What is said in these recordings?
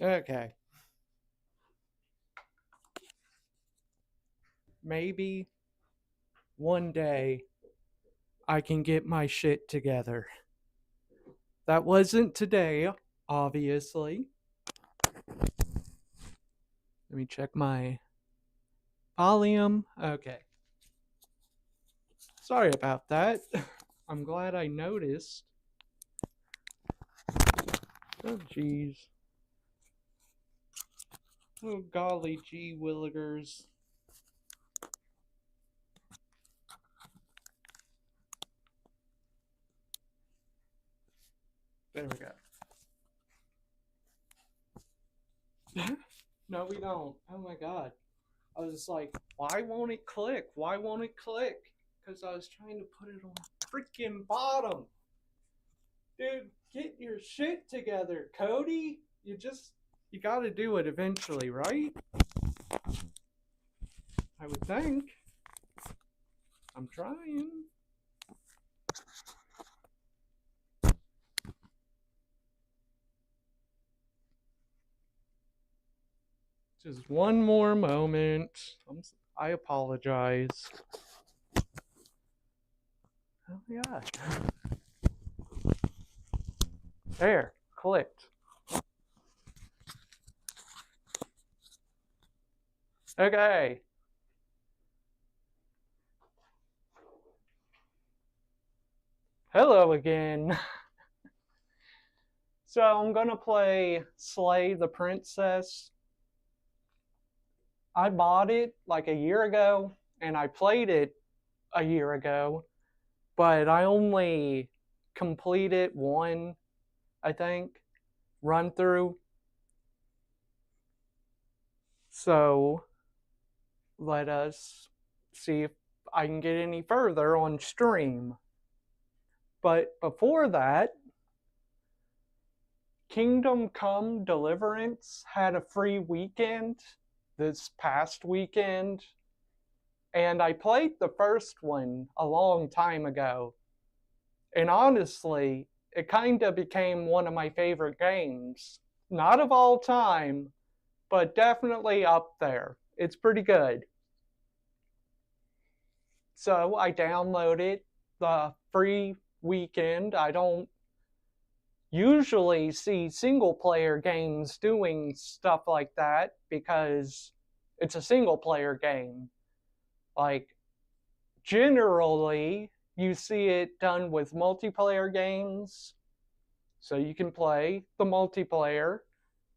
Okay. Maybe one day I can get my shit together. That wasn't today, obviously. Let me check my volume. Okay. Sorry about that. I'm glad I noticed. Oh, jeez. Oh, golly gee willigers. There we go. No, we don't. Oh my god. I was like, why won't it click? Why won't it click? Because I was trying to put it on the freaking bottom. Dude, get your shit together, Cody. You gotta do it eventually, right? I would think. I'm trying. Just one more moment. I apologize. Oh my god. There, clicked. Okay. Hello again. So I'm gonna play Slay the Princess. I bought it like a year ago and I played it a year ago, but I only completed one, I think, run through. So let us see if I can get any further on stream. But before that, Kingdom Come Deliverance had a free weekend this past weekend, and I played the first one a long time ago. And honestly, it kind of became one of my favorite games. Not of all time, but definitely up there. It's pretty good. So I downloaded the free weekend. I don't usually see single player games doing stuff like that because it's a single player game. Like, generally, you see it done with multiplayer games, so you can play the multiplayer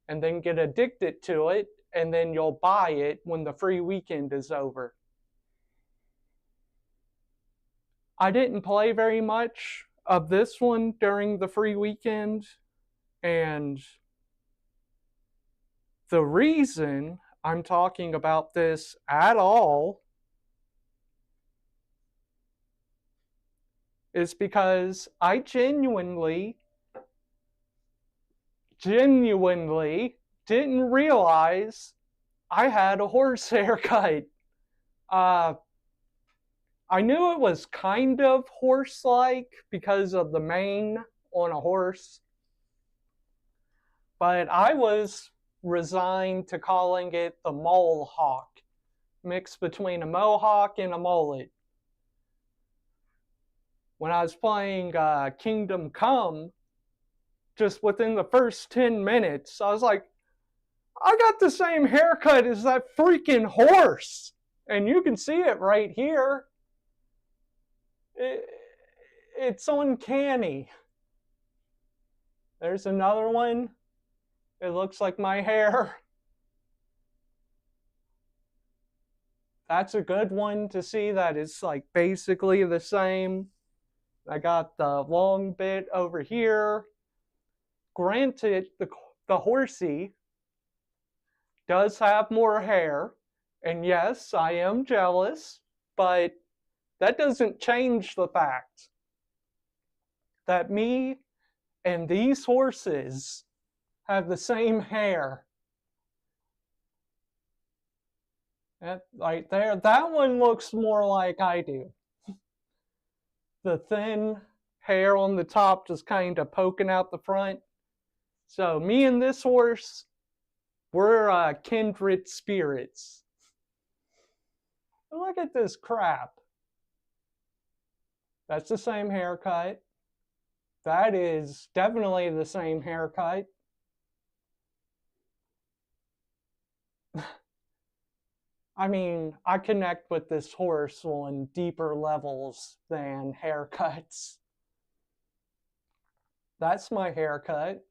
and then get addicted to it, and then you'll buy it when the free weekend is over. I didn't play very much of this one during the free weekend, and the reason I'm talking about this at all is because I genuinely didn't realize I had a horse haircut. Uh, I knew it was kind of horse-like because of the mane on a horse, but I was resigned to calling it the mole hawk, mixed between a mohawk and a mullet. When I was playing Kingdom Come, just within the first 10 minutes, I was like, I got the same haircut as that freaking horse. And you can see it right here. It's uncanny. There's another one. It looks like my hair. That's a good one to see that it's like basically the same. I got the long bit over here. Granted, the horsey does have more hair, and yes, I am jealous, but that doesn't change the fact that me and these horses have the same hair. That, right there, that one looks more like I do. The thin hair on the top just kind of poking out the front. So me and this horse We're kindred spirits. Look at this crap. That's the same haircut. That is definitely the same haircut. I mean, I connect with this horse on deeper levels than haircuts. That's my haircut.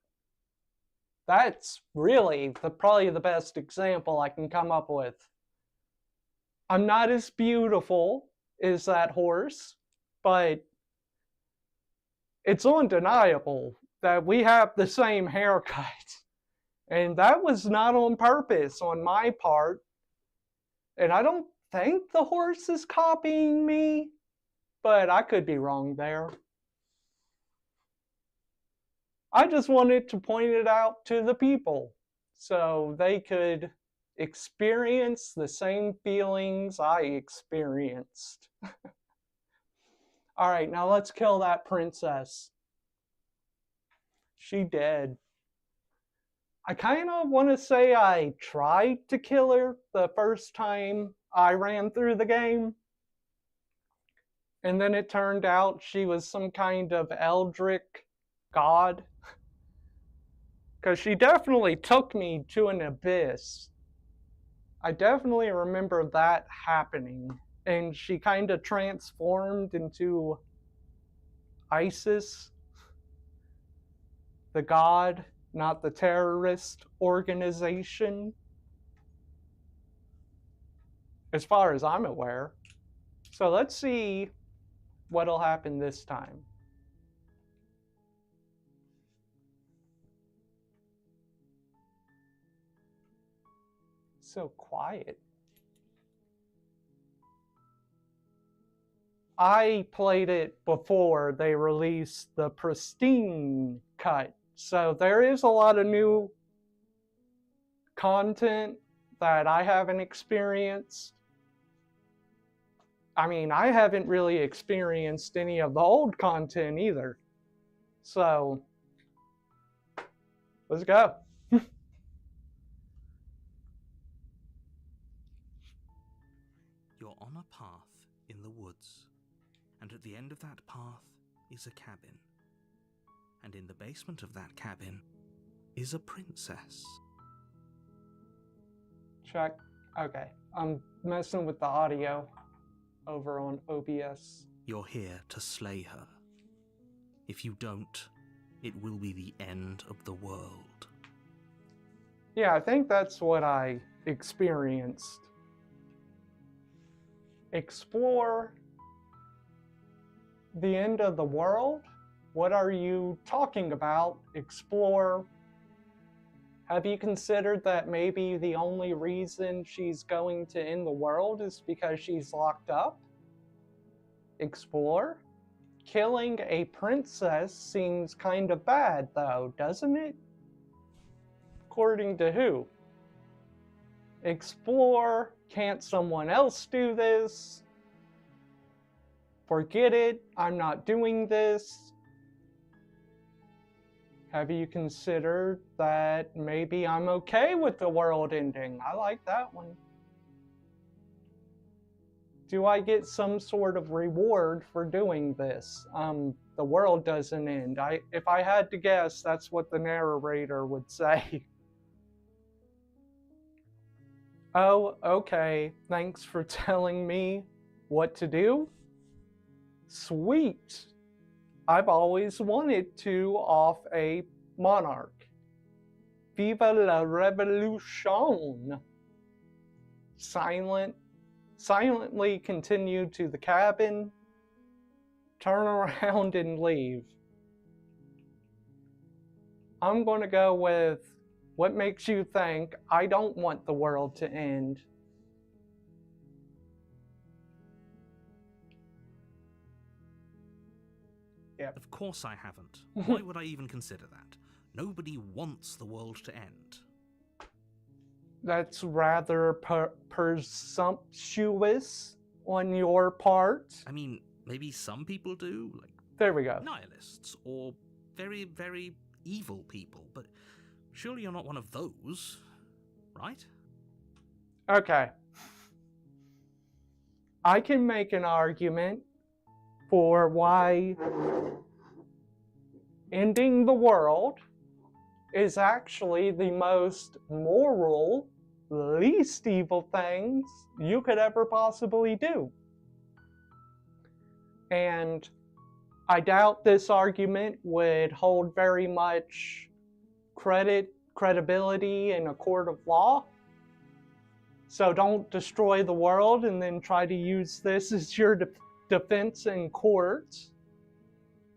That's really probably the best example I can come up with. I'm not as beautiful as that horse, but it's undeniable that we have the same haircut. And that was not on purpose on my part. And I don't think the horse is copying me, but I could be wrong there. I just wanted to point it out to the people so they could experience the same feelings I experienced. All right, now let's kill that princess. She dead. I kind of want to say I tried to kill her the first time I ran through the game. And then it turned out she was some kind of eldritch god. Because she definitely took me to an abyss. I definitely remember that happening. And she kind of transformed into ISIS, the god, not the terrorist organization, as far as I'm aware. So let's see what'll happen this time. So quiet. I played it before they released the pristine cut. So there is a lot of new content that I haven't experienced. I mean, I haven't really experienced any of the old content either. So, let's go. You're on a path in the woods, and at the end of that path is a cabin. And in the basement of that cabin is a princess. Check. Okay. I'm messing with the audio over on OBS. You're here to slay her. If you don't, it will be the end of the world. Yeah, I think that's what I experienced. Explore the end of the world? What are you talking about? Explore. Have you considered that maybe the only reason she's going to end the world is because she's locked up? Explore. Killing a princess seems kind of bad, though, doesn't it? According to who? Explore. Can't someone else do this? Forget it. I'm not doing this. Have you considered that maybe I'm okay with the world ending? I like that one. Do I get some sort of reward for doing this? The world doesn't end. If I had to guess, that's what the narrator would say. Oh, okay. Thanks for telling me what to do. Sweet. I've always wanted to off a monarch. Viva la revolution. Silently continue to the cabin, turn around and leave. I'm going to go with what makes you think I don't want the world to end. Yep. Of course I haven't. Why would I even consider that? Nobody wants the world to end. That's rather presumptuous on your part. I mean, maybe some people do, like there we go. Nihilists, or very, very evil people, but surely you're not one of those. right? Okay. I can make an argument for why ending the world is actually the most moral, least evil things you could ever possibly do. And I doubt this argument would hold very much credibility in a court of law. So don't destroy the world and then try to use this as your defense in court.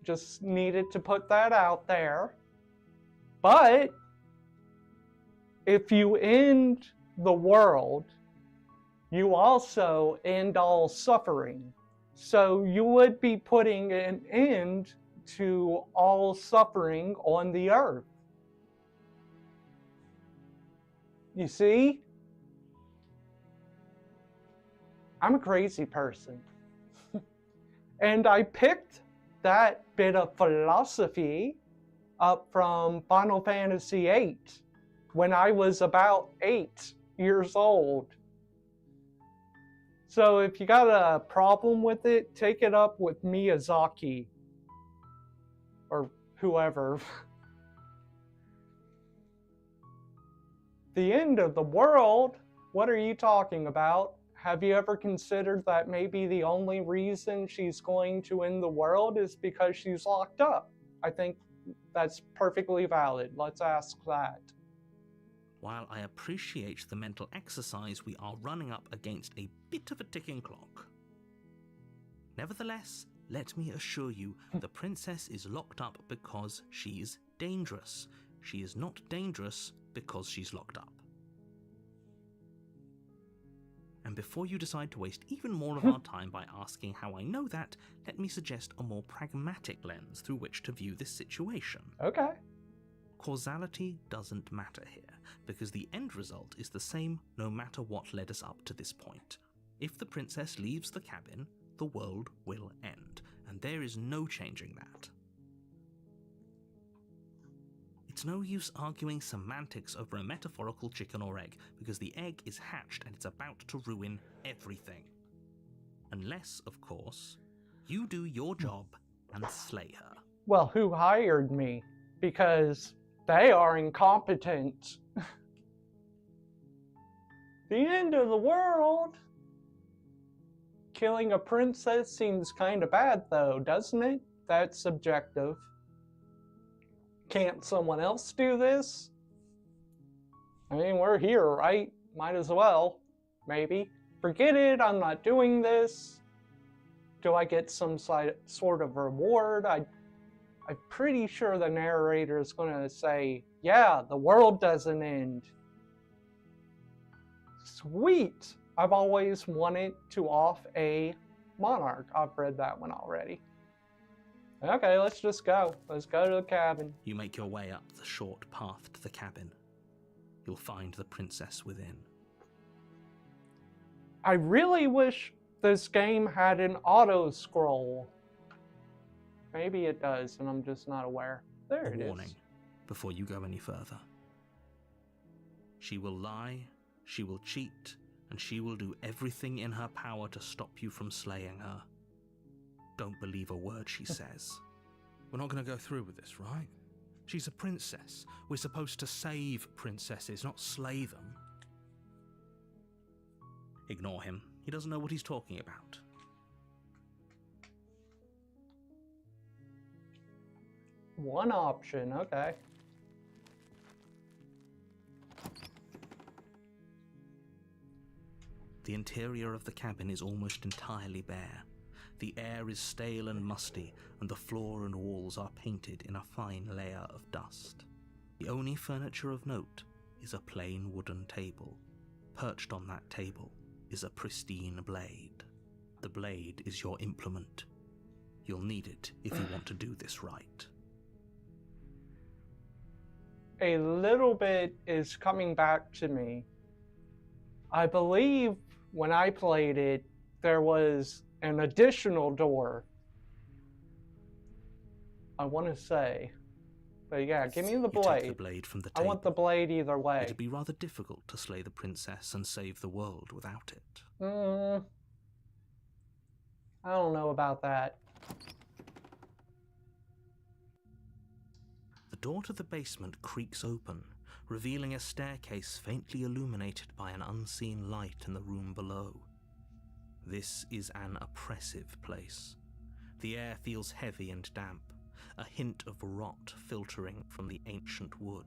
Just needed to put that out there. But if you end the world, you also end all suffering. So you would be putting an end to all suffering on the earth. You see? I'm a crazy person. And I picked that bit of philosophy up from Final Fantasy VIII when I was about 8 years old. So if you got a problem with it, take it up with Miyazaki or whoever. The end of the world? What are you talking about? Have you ever considered that maybe the only reason she's going to end the world is because she's locked up? I think that's perfectly valid. Let's ask that. While I appreciate the mental exercise, we are running up against a bit of a ticking clock. Nevertheless, let me assure you, the princess is locked up because she's dangerous. She is not dangerous because she's locked up. And before you decide to waste even more of our time by asking how I know that, let me suggest a more pragmatic lens through which to view this situation. Okay. Causality doesn't matter here, because the end result is the same no matter what led us up to this point. If the princess leaves the cabin, the world will end, and there is no changing that. It's no use arguing semantics over a metaphorical chicken or egg, because the egg is hatched and it's about to ruin everything. Unless, of course, you do your job and slay her. Well, who hired me? Because they are incompetent. The end of the world? Killing a princess seems kind of bad though, doesn't it? That's subjective. Can't someone else do this? I mean, we're here, right? Might as well. Maybe. Forget it, I'm not doing this. Do I get some sort of reward? I'm pretty sure the narrator is going to say, yeah, the world doesn't end. Sweet! I've always wanted to off a monarch. I've read that one already. Okay, let's just go. Let's go to the cabin. You make your way up the short path to the cabin. You'll find the princess within. I really wish this game had an auto scroll. Maybe it does, and I'm just not aware. There it is. A warning before you go any further. She will lie, she will cheat, and she will do everything in her power to stop you from slaying her. Don't believe a word she says. We're not going to go through with this, right? She's a princess. We're supposed to save princesses, not slay them. Ignore him. He doesn't know what he's talking about. One option, okay. The interior of the cabin is almost entirely bare. The air is stale and musty, and the floor and walls are painted in a fine layer of dust. The only furniture of note is a plain wooden table. Perched on that table is a pristine blade. The blade is your implement. You'll need it if you want to do this right. A little bit is coming back to me. I believe when I played it, there was an additional door. I want to say. But yeah, give me the You take the blade. blade from the I table. want the blade either way. It'd be rather difficult to slay the princess and save the world without it. I don't know about that. The door to the basement creaks open, revealing a staircase faintly illuminated by an unseen light in the room below. This is an oppressive place. The air feels heavy and damp, a hint of rot filtering from the ancient wood.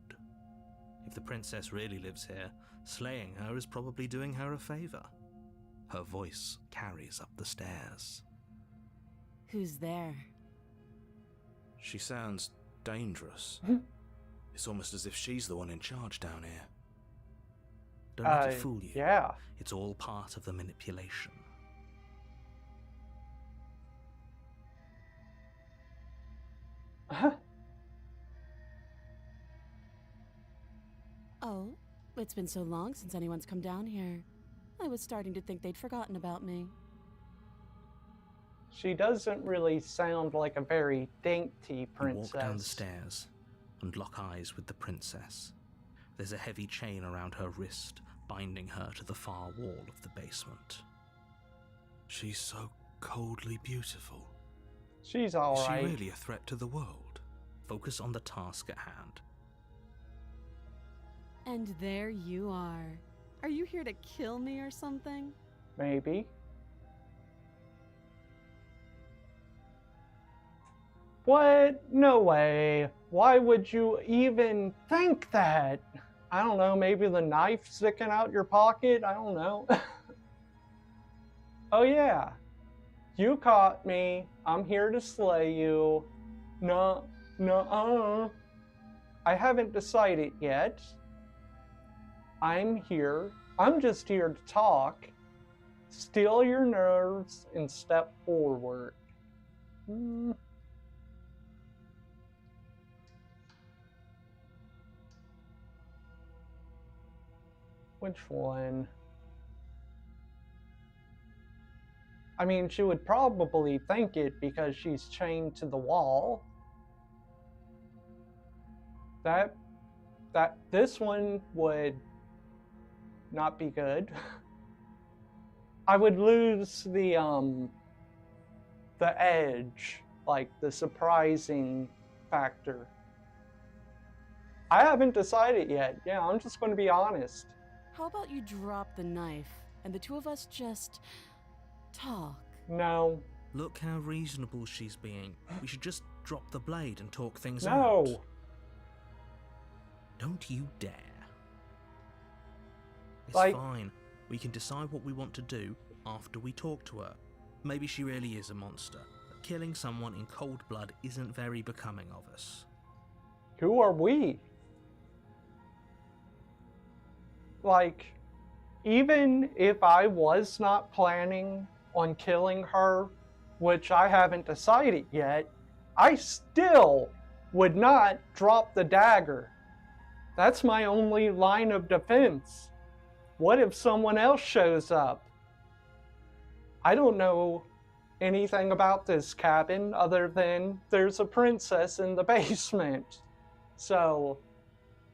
If the princess really lives here, slaying her is probably doing her a favor. Her voice carries up the stairs. Who's there? She sounds dangerous. It's almost as if she's the one in charge down here. Don't let it fool you. Yeah. It's all part of the manipulation. Oh, it's been so long since anyone's come down here. I was starting to think they'd forgotten about me. She doesn't really sound like a very dainty princess. You walk down the stairs and lock eyes with the princess. There's a heavy chain around her wrist, binding her to the far wall of the basement. She's so coldly beautiful. She's alright. Is she really a threat to the world? Focus on the task at hand. And there you are. Are you here to kill me or something? Maybe. What? No way. Why would you even think that? I don't know, maybe the knife sticking out your pocket? I don't know. Oh yeah. You caught me. I'm here to slay you. No, I haven't decided yet. I'm here. I'm just here to talk. Steal your nerves and step forward. Which one? I mean, she would probably think it because she's chained to the wall. This one would not be good. I would lose the edge, like the surprising factor. I haven't decided yet. Yeah, I'm just going to be honest. How about you drop the knife and the two of us just talk? No. Look how reasonable she's being. We should just drop the blade and talk things No. out. Don't you dare. It's fine. We can decide what we want to do after we talk to her. Maybe she really is a monster, but killing someone in cold blood isn't very becoming of us. Who are we? Like, even if I was not planning on killing her, which I haven't decided yet, I still would not drop the dagger. That's my only line of defense. What if someone else shows up? I don't know anything about this cabin other than there's a princess in the basement. So,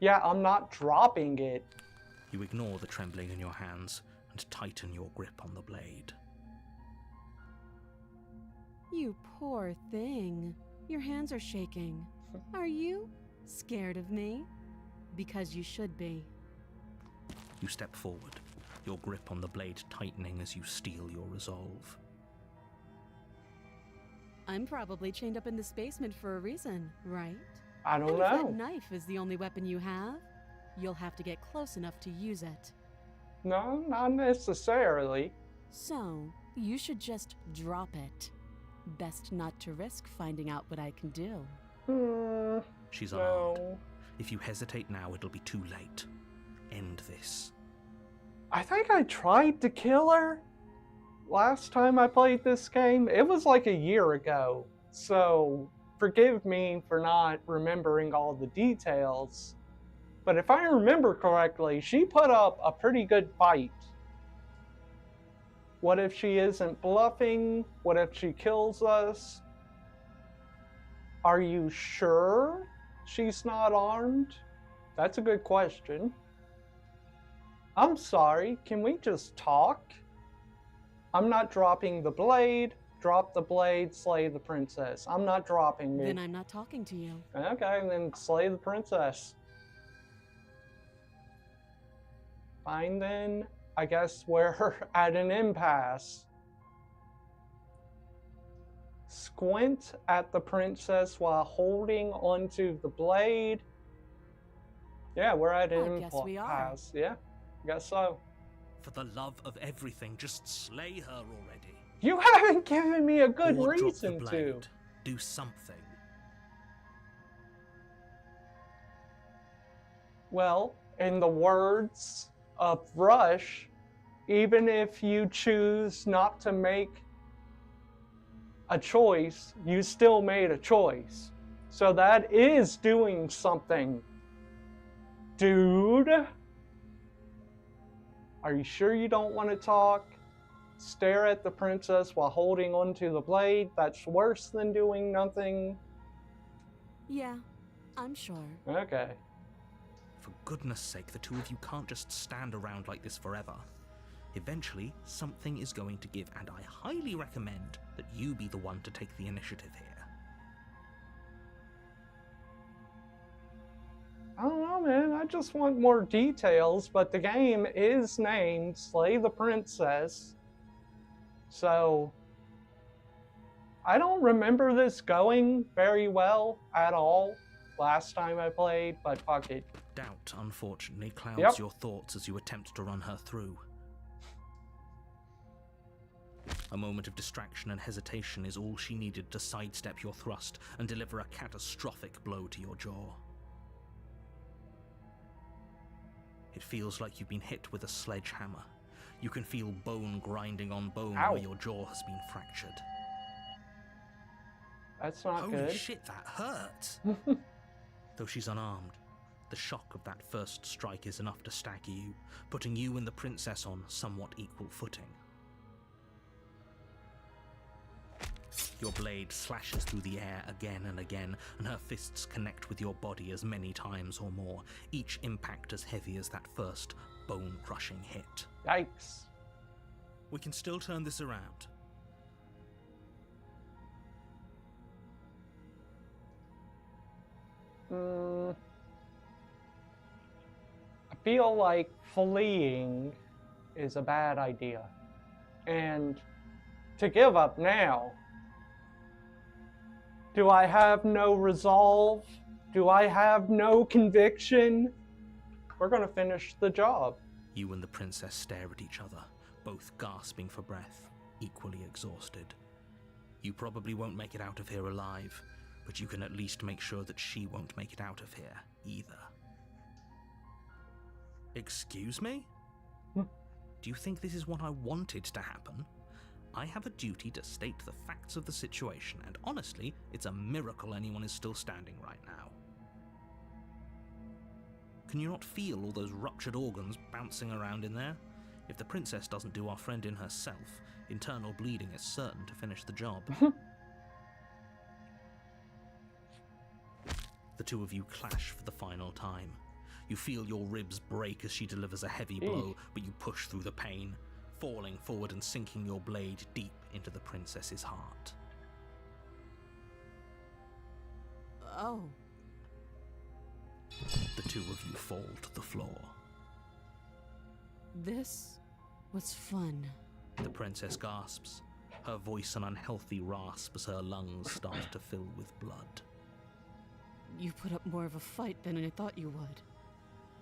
yeah, I'm not dropping it. You ignore the trembling in your hands and tighten your grip on the blade. You poor thing. Your hands are shaking. Are you scared of me? Because you should be. You step forward, your grip on the blade tightening as you steel your resolve. I'm probably chained up in this basement for a reason, right? I don't And know. if that knife is the only weapon you have, you'll have to get close enough to use it. No, not necessarily. So, you should just drop it. Best not to risk finding out what I can do. She's unarmed. No. If you hesitate now, it'll be too late. End this. I think I tried to kill her last time I played this game. It was like a year ago. So, forgive me for not remembering all the details. But if I remember correctly, she put up a pretty good fight. What if she isn't bluffing? What if she kills us? Are you sure she's not armed? That's a good question. I'm sorry, can we just talk? I'm not dropping the blade. Drop the blade, slay the princess. I'm not dropping it. Then I'm not talking to you. Okay, then slay the princess. Fine then. I guess we're at an impasse. Squint at the princess while holding onto the blade. Yeah, we're at an I guess we are. impasse. Yeah, I guess so. For the love of everything, just slay her already. You haven't given me a good Or drop the reason to. blade. Do something. Well, in the words of Rush, even if you choose not to make a choice, you still made a choice. So that is doing something. Dude? Are you sure you don't want to talk? Stare at the princess while holding onto the blade? That's worse than doing nothing. Yeah, I'm sure. Okay. For goodness sake, the two of you can't just stand around like this forever. Eventually, something is going to give, and I highly recommend that you be the one to take the initiative here. I don't know, man. I just want more details, but the game is named Slay the Princess. So, I don't remember this going very well at all last time I played, but fuck it. Doubt, unfortunately, clouds Yep. your thoughts as you attempt to run her through. A moment of distraction and hesitation is all she needed to sidestep your thrust and deliver a catastrophic blow to your jaw. It feels like you've been hit with a sledgehammer. You can feel bone grinding on bone Ow. where your jaw has been fractured. That's not Holy good. shit, that hurt! Though she's unarmed, the shock of that first strike is enough to stagger you, putting you and the princess on somewhat equal footing. Your blade slashes through the air again and again, and her fists connect with your body as many times or more, each impact as heavy as that first bone-crushing hit. Yikes. We can still turn this around. I feel like fleeing is a bad idea. And to give up now, do I have no resolve? Do I have no conviction? We're gonna finish the job. You and the princess stare at each other, both gasping for breath, equally exhausted. You probably won't make it out of here alive, but you can at least make sure that she won't make it out of here either. Excuse me? Do you think this is what I wanted to happen? I have a duty to state the facts of the situation, and honestly, it's a miracle anyone is still standing right now. Can you not feel all those ruptured organs bouncing around in there? If the princess doesn't do our friend in herself, internal bleeding is certain to finish the job. The two of you clash for the final time. You feel your ribs break as she delivers a heavy blow, but you push through the pain, falling forward and sinking your blade deep into the princess's heart. Oh. The two of you fall to the floor. This was fun. The princess gasps, her voice an unhealthy rasp as her lungs start to fill with blood. You put up more of a fight than I thought you would.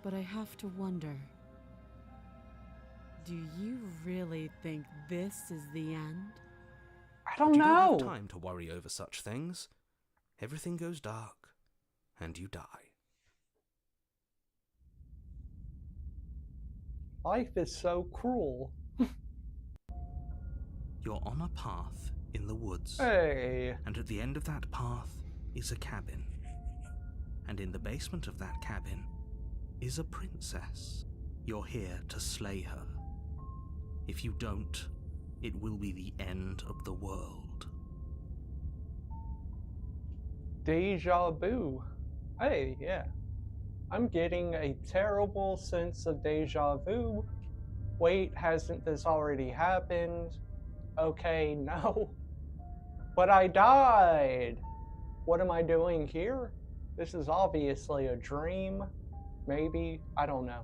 But I have to wonder, do you really think this is the end? I don't But you know. don't have time to worry over such things. Everything goes dark, and you die. Life is so cruel. You're on a path in the woods, Hey. and at the end of that path is a cabin. And in the basement of that cabin is a princess. You're here to slay her. If you don't, it will be the end of the world. Deja vu. Hey, yeah. I'm getting a terrible sense of deja vu. Wait, hasn't this already happened? Okay, no. But I died! What am I doing here? This is obviously a dream. Maybe. I don't know.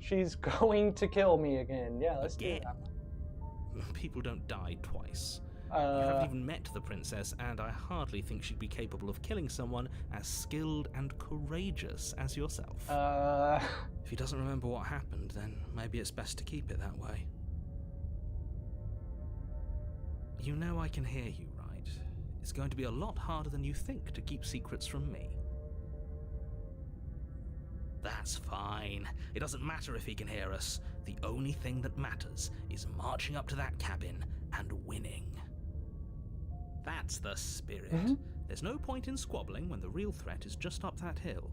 She's going to kill me again. Yeah, let's Again? do that. People don't die twice. You haven't even met the princess, and I hardly think she'd be capable of killing someone as skilled and courageous as yourself. If he doesn't remember what happened, then maybe it's best to keep it that way. You know I can hear you, right? It's going to be a lot harder than you think to keep secrets from me. That's fine. It doesn't matter if he can hear us. The only thing that matters is marching up to that cabin and winning. That's the spirit. There's no point in squabbling when the real threat is just up that hill.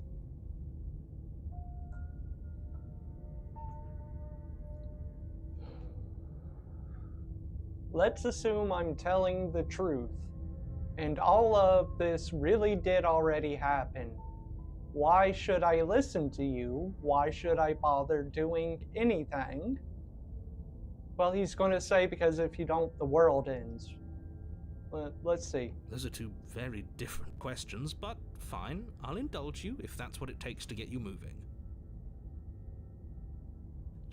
Let's assume I'm telling the truth, and all of this really did already happen. Why should I listen to you? Why should I bother doing anything? Well, he's going to say because if you don't, the world ends. Let's see. Those are two very different questions, but fine, I'll indulge you if that's what it takes to get you moving.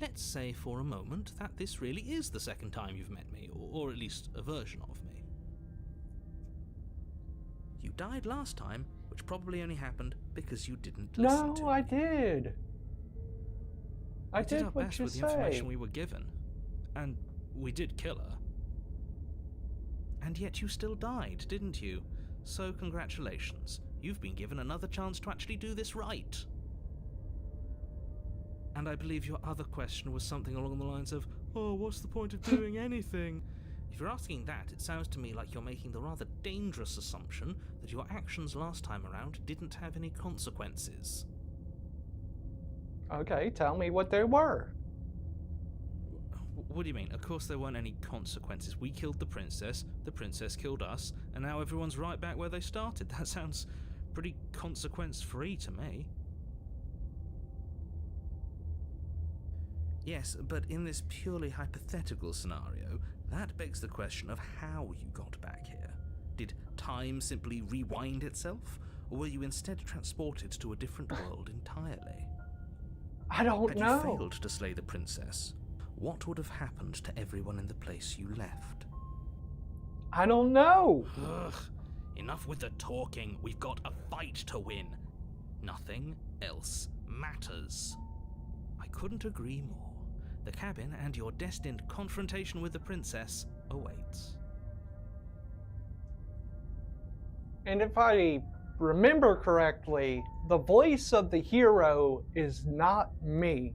Let's say for a moment that this really is the second time you've met me, or at least a version of me. You died last time, which probably only happened because you didn't listen to me. No, I did. I did did our what best you with the say. information we were given, and we did kill her. And yet you still died, didn't you? So congratulations, you've been given another chance to actually do this right. And I believe your other question was something along the lines of, oh, what's the point of doing anything? If you're asking that, it sounds to me like you're making the rather dangerous assumption that your actions last time around didn't have any consequences. Okay, tell me what they were. What do you mean? Of course there weren't any consequences. We killed the princess killed us, and now everyone's right back where they started. That sounds pretty consequence-free to me. Yes, but in this purely hypothetical scenario, that begs the question of how you got back here. Did time simply rewind itself, or were you instead transported to a different world entirely? I don't know. Had you failed to slay the princess, what would have happened to everyone in the place you left? I don't know. Ugh, enough with the talking. We've got a fight to win. Nothing else matters. I couldn't agree more. The cabin and your destined confrontation with the princess awaits. And if I remember correctly, the voice of the hero is not me.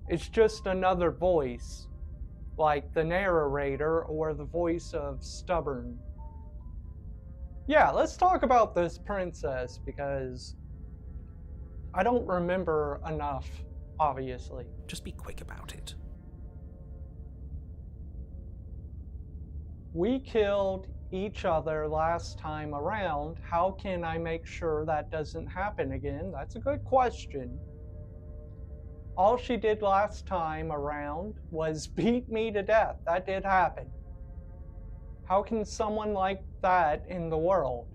It's just another voice, like the narrator or the voice of Stubborn. Yeah, let's talk about this princess because I don't remember enough, obviously. Just be quick about it. We killed each other last time around. How can I make sure that doesn't happen again? That's a good question. All she did last time around was beat me to death. That did happen. How can someone like that in the world?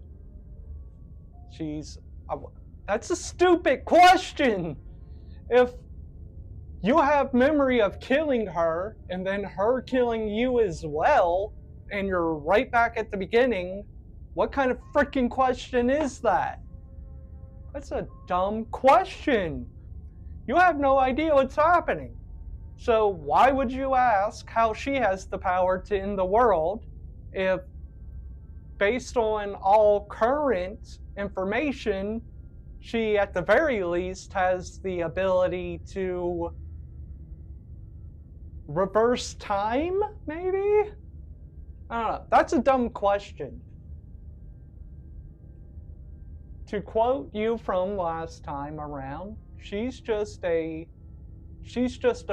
That's a stupid question! If you have memory of killing her, and then her killing you as well, and you're right back at the beginning, what kind of freaking question is that? That's a dumb question. You have no idea what's happening. So why would you ask how she has the power to end the world if, based on all current information, she at the very least has the ability to reverse time, maybe? I don't know. That's a dumb question. To quote you from last time around, she's just a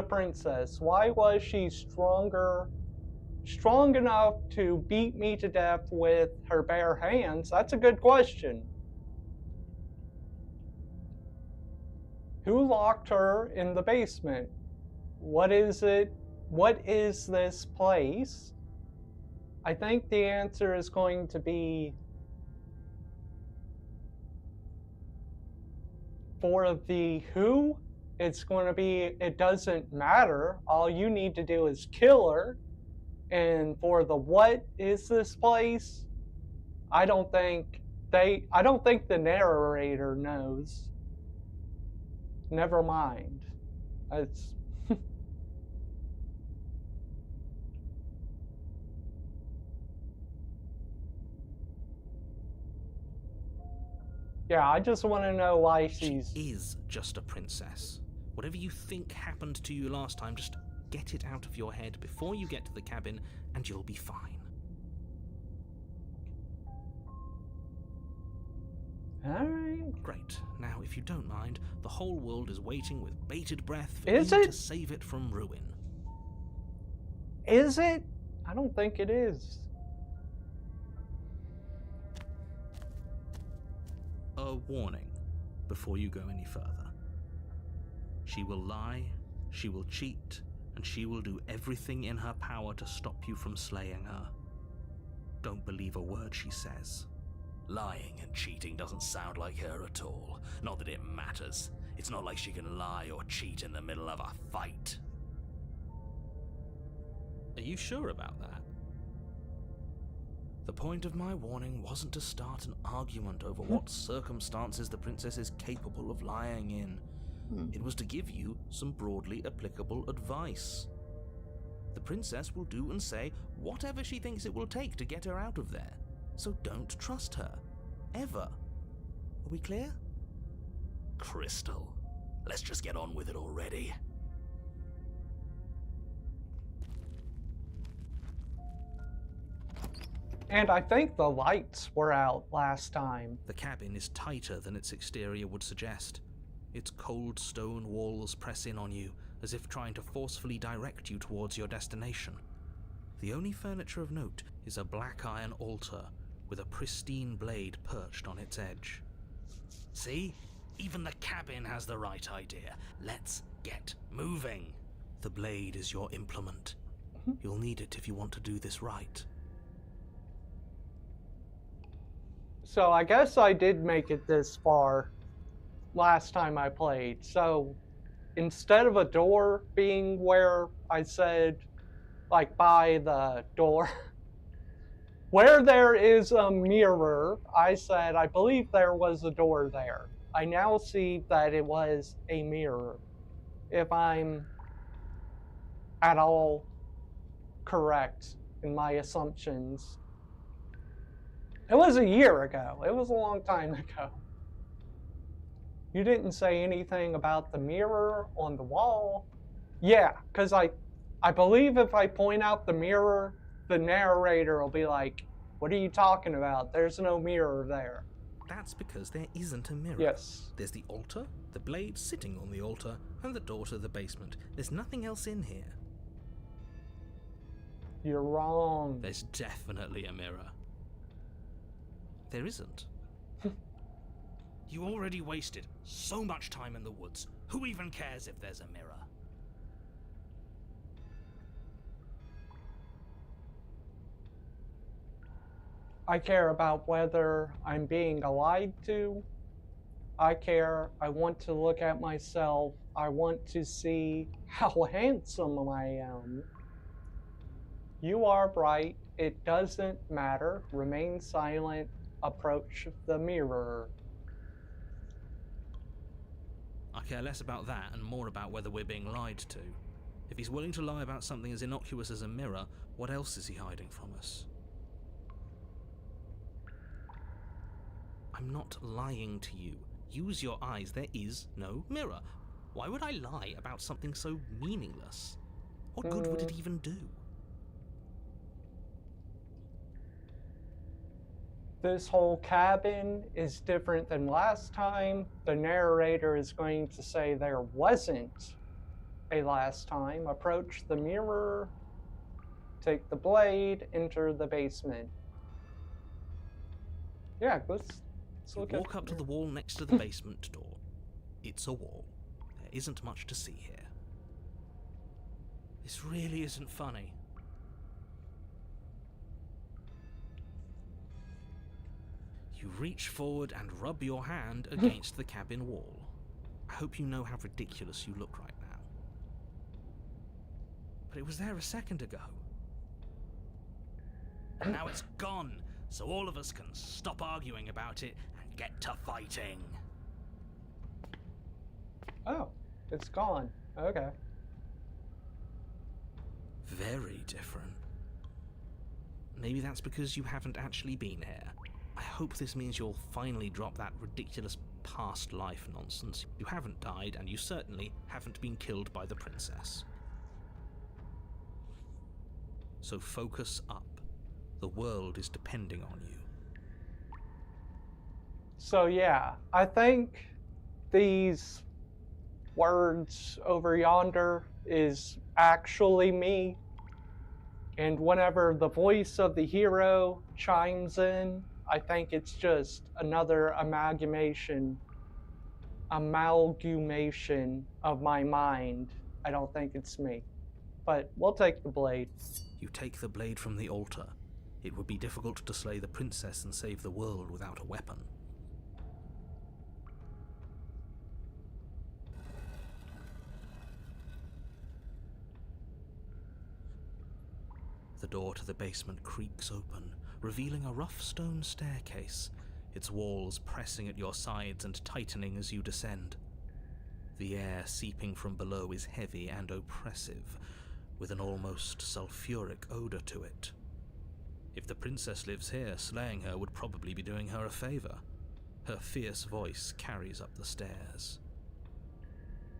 princess. Why was she strong enough to beat me to death with her bare hands? That's a good question. Who locked her in the basement? What is it? What is this place? I think the answer is going to be for the who. It's going to be, it doesn't matter. All you need to do is kill her. And for the what is this place, I don't think the narrator knows. Never mind. It's yeah, I just want to know why She she's is just a princess. Whatever you think happened to you last time, just get it out of your head before you get to the cabin, and you'll be fine. Alright. Great. Now, if you don't mind, the whole world is waiting with bated breath for Is you it? to save it from ruin. Is it? I don't think it is. A warning before you go any further. She will lie, she will cheat, and she will do everything in her power to stop you from slaying her. Don't believe a word she says. Lying and cheating doesn't sound like her at all. Not that it matters. It's not like she can lie or cheat in the middle of a fight. Are you sure about that? The point of my warning wasn't to start an argument over what circumstances the princess is capable of lying in. It was to give you some broadly applicable advice. The princess will do and say whatever she thinks it will take to get her out of there. So don't trust her. Ever. Are we clear? Crystal, let's just get on with it already. And I think the lights were out last time. The cabin is tighter than its exterior would suggest. Its cold stone walls press in on you, as if trying to forcefully direct you towards your destination. The only furniture of note is a black iron altar with a pristine blade perched on its edge. See? Even the cabin has the right idea. Let's get moving. The blade is your implement. You'll need it if you want to do this right. So I guess I did make it this far last time I played. So instead of a door being where I said, like by the door, where there is a mirror, I said I believe there was a door there. I now see that it was a mirror. If I'm at all correct in my assumptions. It was a year ago. It was a long time ago. You didn't say anything about the mirror on the wall. Yeah, because I believe if I point out the mirror, the narrator will be like, what are you talking about? There's no mirror there. That's because there isn't a mirror. Yes. There's the altar, the blade sitting on the altar, and the door to the basement. There's nothing else in here. You're wrong. There's definitely a mirror. There isn't. You already wasted so much time in the woods. Who even cares if there's a mirror? I care about whether I'm being lied to. I care. I want to look at myself. I want to see how handsome I am. You are right. It doesn't matter. Remain silent. Approach the mirror. I care less about that and more about whether we're being lied to. If he's willing to lie about something as innocuous as a mirror, what else is he hiding from us? I'm not lying to you. Use your eyes. There is no mirror. Why would I lie about something so meaningless? What good would it even do? This whole cabin is different than last time. The narrator is going to say there wasn't a last time. Approach the mirror, take the blade, enter the basement. Yeah, let's look at Walk up to the wall next to the basement door. It's a wall. isn't much to see here. This really isn't funny. You reach forward and rub your hand against the cabin wall. I hope you know how ridiculous you look right now. But it was there a second ago. And now it's gone, so all of us can stop arguing about it and get to fighting. Oh, it's gone. Okay. Very different. Maybe that's because you haven't actually been here. I hope this means you'll finally drop that ridiculous past life nonsense. You haven't died, and you certainly haven't been killed by the princess. So focus up. The world is depending on you. So yeah, I think these words over yonder is actually me. And whenever the voice of the hero chimes in, I think it's just another amalgamation of my mind. I don't think it's me. But we'll take the blade. You take the blade from the altar. It would be difficult to slay the princess and save the world without a weapon. The door to the basement creaks open, revealing a rough stone staircase, its walls pressing at your sides and tightening as you descend. The air seeping from below is heavy and oppressive, with an almost sulphuric odor to it. If the princess lives here, slaying her would probably be doing her a favor. Her fierce voice carries up the stairs.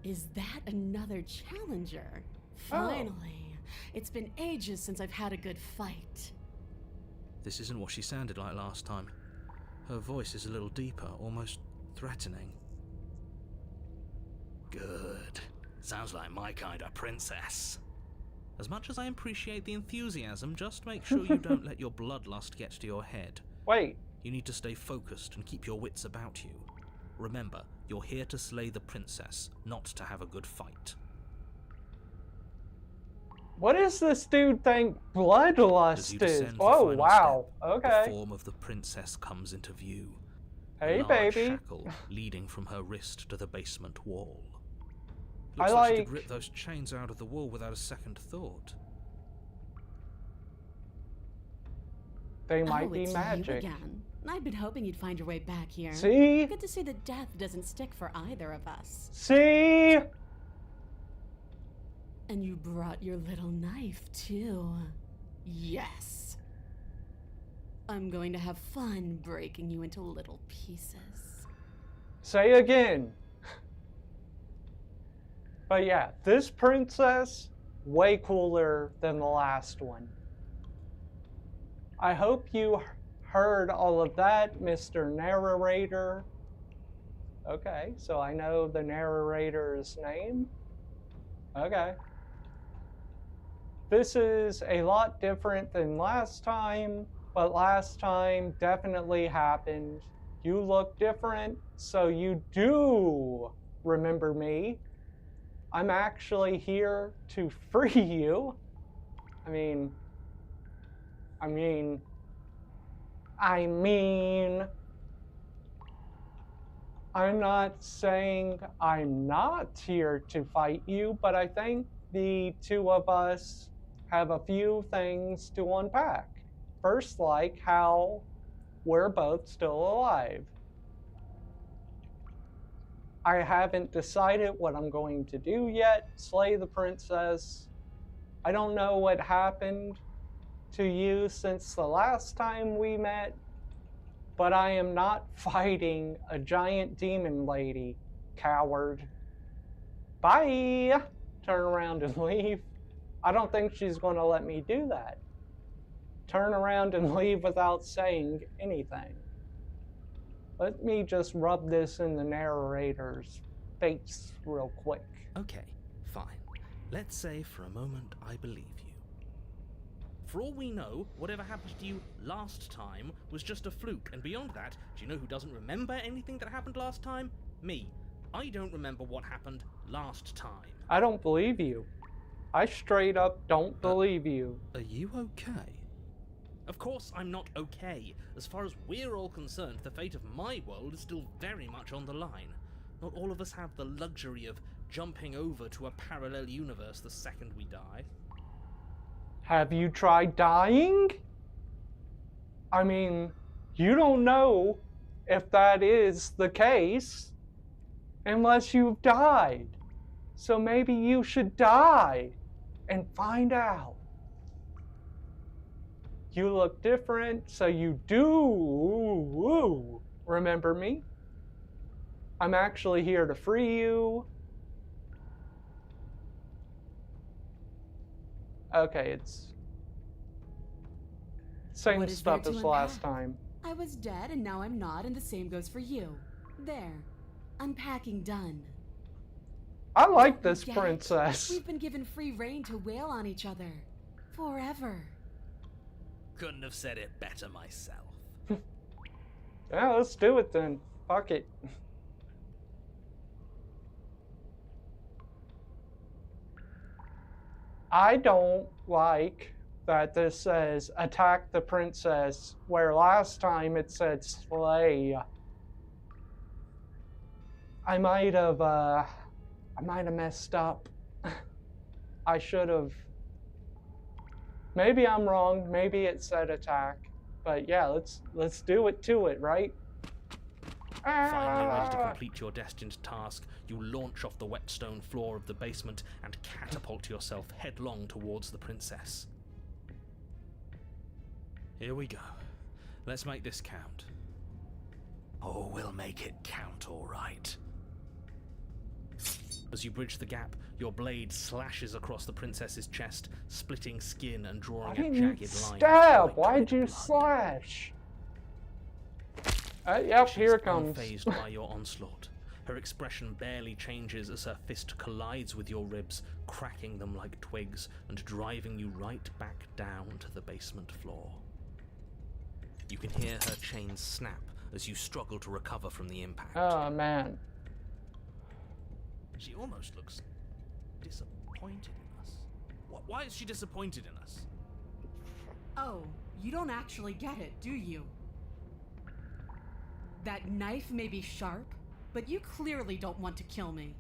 Is that another challenger? Oh. Finally. It's been ages since I've had a good fight. This isn't what she sounded like last time. Her voice is a little deeper, almost threatening. Good. Sounds like my kind of princess. As much as I appreciate the enthusiasm, just make sure you don't let your bloodlust get to your head. Wait, You need to stay focused and keep your wits about you. Remember, you're here to slay the princess, not to have a good fight. what does this dude think As bloodlust you is? descend the Oh, final wow. step, Okay. the form of the princess comes into view. Hey, a large baby. shackle leading from her wrist to the basement wall. I Looks like she like- could rip those chains out of the wall without a second thought. They might oh, be it's magic. you again. I've been hoping you'd find your way back here. See? Good to see that death doesn't stick for either of us. See? And you brought your little knife, too. Yes. I'm going to have fun breaking you into little pieces. Say again. But yeah, this princess, way cooler than the last one. I hope you heard all of that, Mr. Narrator. Okay, so I know the narrator's name. Okay. This is a lot different than last time, but last time definitely happened. You look different, so you do remember me. I'm actually here to free you. I mean, I'm not saying I'm not here to fight you, but I think the two of us have a few things to unpack. First, like how we're both still alive. I haven't decided what I'm going to do yet. Slay the princess. I don't know what happened to you since the last time we met, but I am not fighting a giant demon lady, coward. Bye! Turn around and leave. I don't think she's going to let me do that. Turn around and leave without saying anything. Let me just rub this in the narrator's face real quick. Okay, fine. Let's say for a moment I believe you. For all we know, whatever happened to you last time was just a fluke, and beyond that, do you know who doesn't remember anything that happened last time? Me. I don't remember what happened last time. I don't believe you. I straight up don't believe you. Are you okay? Of course I'm not okay. As far as we're all concerned, the fate of my world is still very much on the line. Not all of us have the luxury of jumping over to a parallel universe the second we die. Have you tried dying? I mean, you don't know if that is the case unless you've died. So maybe you should die and find out. You look different, so you do remember me. I'm actually here to free you. Okay, it's same What is stuff there as to last unpack? time. I was dead and now I'm not, and the same goes for you. There. Unpacking done. I like this Get it? princess. We've been given free reign to wail on each other. Forever. Couldn't have said it better myself. Yeah, let's do it then. Fuck it. I don't like that this says attack the princess, where last time it said slay. I might have messed up. I should have. Maybe I'm wrong. Maybe it said attack. But yeah, let's do it to it, right? Finally ready to complete your destined task, you launch off the whetstone floor of the basement and catapult yourself headlong towards the princess. Here we go. Let's make this count. Oh, we'll make it count, all right. As you bridge the gap, your blade slashes across the princess's chest, splitting skin and drawing I a didn't jagged line. stab. of Why'd liquid you blood. slash? Yep, She's here it comes. unfazed by your onslaught. Her expression barely changes as her fist collides with your ribs, cracking them like twigs and driving you right back down to the basement floor. You can hear her chains snap as you struggle to recover from the impact. Oh man. She almost looks disappointed in us. Why is she disappointed in us? Oh, you don't actually get it, do you? That knife may be sharp, but you clearly don't want to kill me.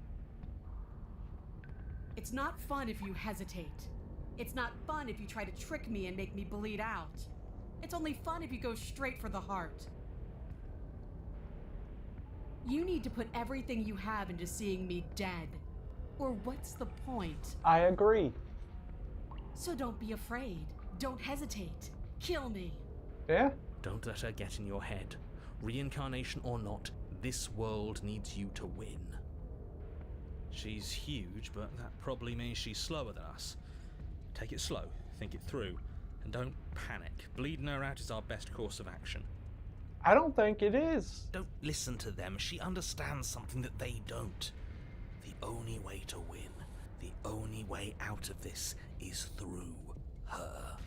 It's not fun if you hesitate. It's not fun if you try to trick me and make me bleed out. It's only fun if you go straight for the heart. You need to put everything you have into seeing me dead. Or what's the point? I agree. So don't be afraid. Don't hesitate. Kill me. Yeah? Don't let her get in your head. Reincarnation or not, this world needs you to win. She's huge, but that probably means she's slower than us. Take it slow, think it through, and don't panic. Bleeding her out is our best course of action. I don't think it is. Don't listen to them. She understands something that they don't. The only way to win, the only way out of this is through her.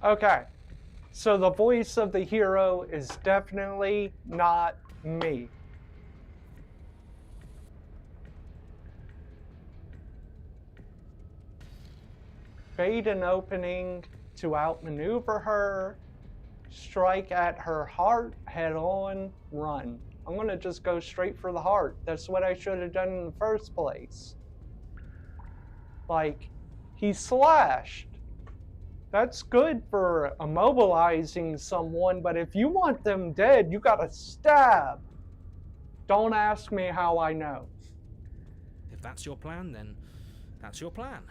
Okay. So the voice of the hero is definitely not me. Bait an opening to outmaneuver her, strike at her heart, head on, run. I'm gonna just go straight for the heart. That's what I should have done in the first place. Like, he slashed. That's good for immobilizing someone, but if you want them dead, you gotta stab. Don't ask me how I know. If that's your plan, then that's your plan.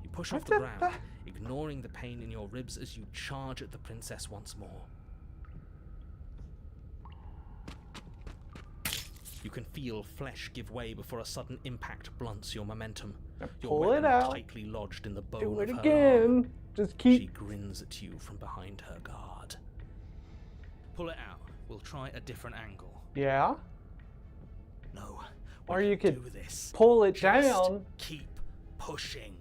You push off the ground, ignoring the pain in your ribs as you charge at the princess once more. You can feel flesh give way before a sudden impact blunts your momentum. Your Pull it weapon out. tightly lodged in the bone Do it of her again. arm. Just She keep. grins at you from behind her guard. Pull it out. We'll try a different angle. Yeah? No. Or we you can could do this. pull it Just down. keep pushing.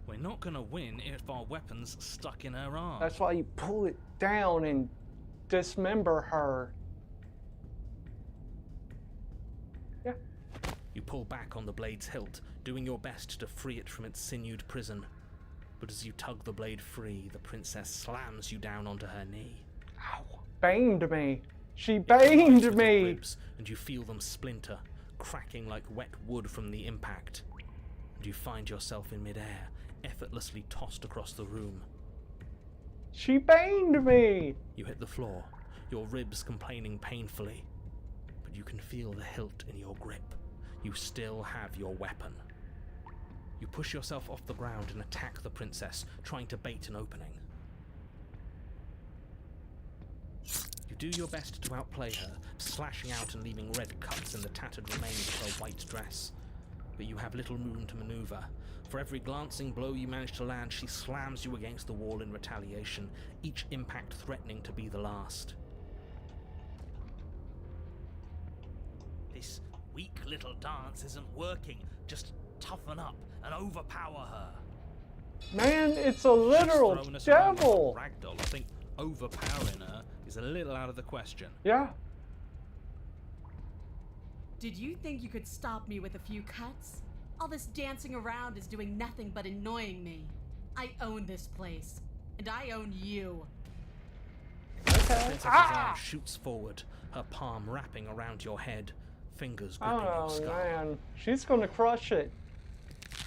We're not gonna win if our weapon's stuck in her arm. That's why you pull it down and dismember her. You pull back on the blade's hilt, doing your best to free it from its sinewed prison. But as you tug the blade free, the princess slams you down onto her knee. Ow. Banged me. She It collides banged with me. your ribs, and you feel them splinter, cracking like wet wood from the impact. And you find yourself in midair, effortlessly tossed across the room. She banged me. You hit the floor, your ribs complaining painfully. But you can feel the hilt in your grip. You still have your weapon. You push yourself off the ground and attack the princess, trying to bait an opening. You do your best to outplay her, slashing out and leaving red cuts in the tattered remains of her white dress. But you have little room to maneuver. For every glancing blow you manage to land, she slams you against the wall in retaliation, each impact threatening to be the last. This weak little dance isn't working. Just toughen up and overpower her. Man, it's a literal Throwing us around like a devil. ragdoll. I think overpowering her is a little out of the question. Yeah. Did you think you could stop me with a few cuts? All this dancing around is doing nothing but annoying me. I own this place, and I own you. The princess's arm shoots forward, her palm wrapping around your head, fingers gripping your Oh skull. man, she's gonna crush it.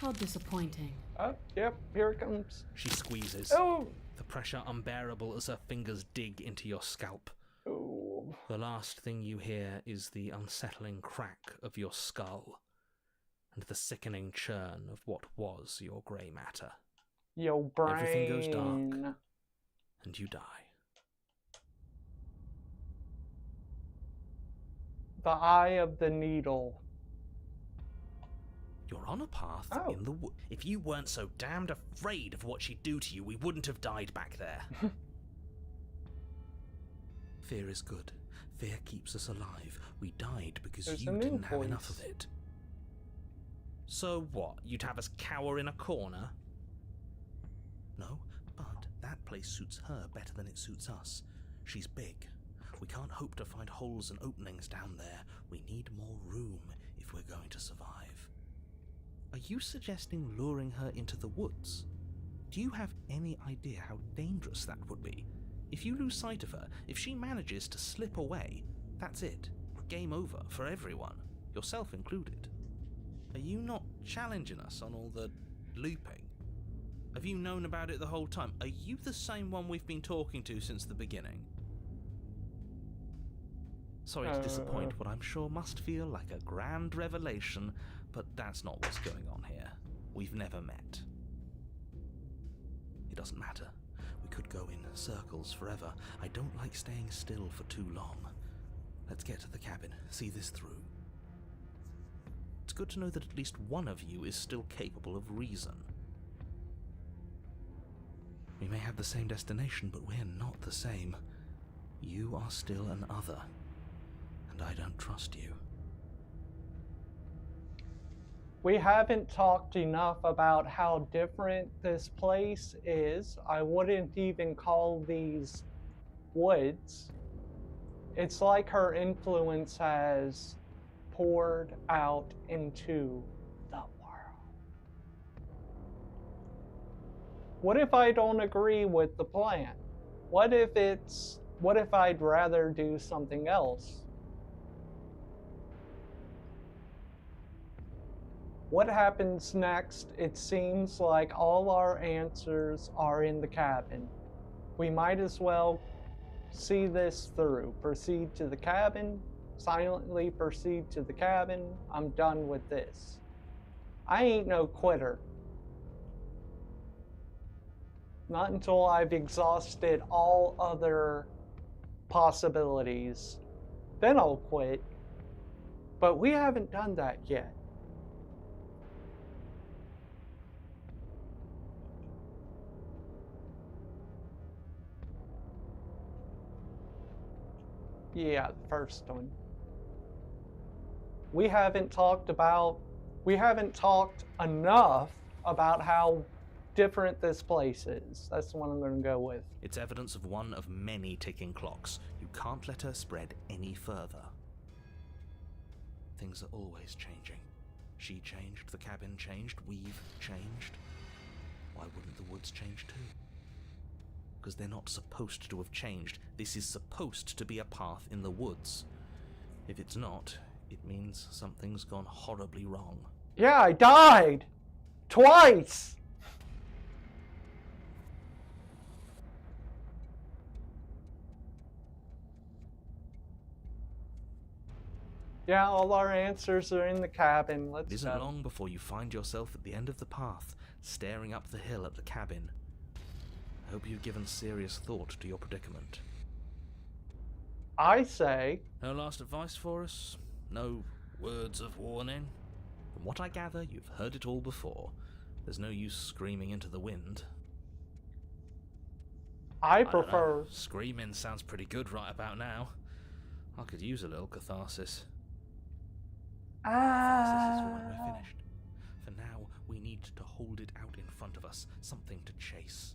How disappointing. Oh, yep, here it comes. She squeezes, Oh. the pressure unbearable as her fingers dig into your scalp. Ooh. The last thing you hear is the unsettling crack of your skull, and the sickening churn of what was your grey matter. Yo, brain. Everything goes dark, and you die. The eye of the needle. You're on a path Oh. in the wood. If you weren't so damned afraid of what she'd do to you, we wouldn't have died back there. Fear is good. Fear keeps us alive. We died because There's you an didn't have enough invoice. of it. So what? You'd have us cower in a corner? No, but that place suits her better than it suits us. She's big. We can't hope to find holes and openings down there. We need more room if we're going to survive. Are you suggesting luring her into the woods? Do you have any idea how dangerous that would be? If you lose sight of her, if she manages to slip away, that's it. Game over for everyone, yourself included. Are you not challenging us on all the looping? Have you known about it the whole time? Are you the same one we've been talking to since the beginning? Sorry to disappoint what I'm sure must feel like a grand revelation, but that's not what's going on here. We've never met. It doesn't matter. We could go in circles forever. I don't like staying still for too long. Let's get to the cabin, see this through. It's good to know that at least one of you is still capable of reason. We may have the same destination, but we're not the same. You are still an other, and I don't trust you. We haven't talked enough about how different this place is. I wouldn't even call these woods. It's like her influence has poured out into the world. What if I don't agree with the plan? What if I'd rather do something else? What happens next? It seems like all our answers are in the cabin. We might as well see this through. Proceed to the cabin, silently proceed to the cabin. I'm done with this. I ain't no quitter. Not until I've exhausted all other possibilities. Then I'll quit. But we haven't done that yet. Yeah, the first one. We haven't talked enough about how different this place is. That's the one I'm going to go with. It's evidence of one of many ticking clocks. You can't let her spread any further. Things are always changing. She changed, the cabin changed, we've changed. Why wouldn't the woods change too? Because they're not supposed to have changed. This is supposed to be a path in the woods. If it's not, it means something's gone horribly wrong. Yeah, I died! Twice! Yeah, all our answers are in the cabin. Let's It isn't go. long before you find yourself at the end of the path, staring up the hill at the cabin. I hope you've given serious thought to your predicament. I say, No last advice for us? No words of warning? From what I gather, you've heard it all before. There's no use screaming into the wind. I don't know. prefer. Screaming sounds pretty good right about now. I could use a little catharsis. Catharsis is for when we're finished. For now, we need to hold it out in front of us, something to chase.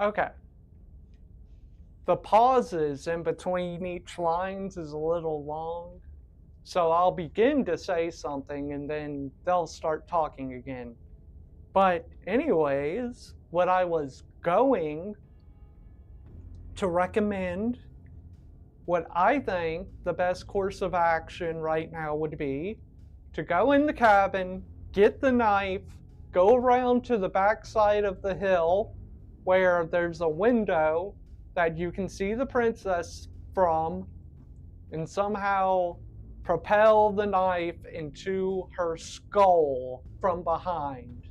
Okay. The pauses in between each lines is a little long, so I'll begin to say something and then they'll start talking again. But anyways, what I was going to recommend, what I think the best course of action right now would be to go in the cabin, get the knife, go around to the back side of the hill where there's a window that you can see the princess from, and somehow propel the knife into her skull from behind.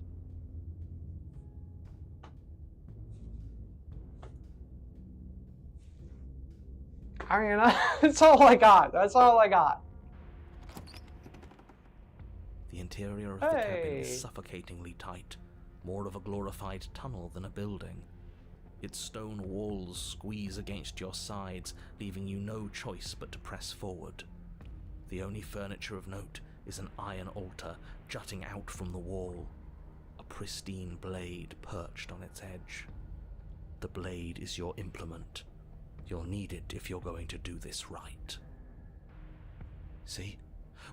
I mean, that's all I got. That's all I got. The interior of the cabin Hey. is suffocatingly tight, more of a glorified tunnel than a building. Its stone walls squeeze against your sides, leaving you no choice but to press forward. The only furniture of note is an iron altar jutting out from the wall, a pristine blade perched on its edge. The blade is your implement. You'll need it if you're going to do this right. See?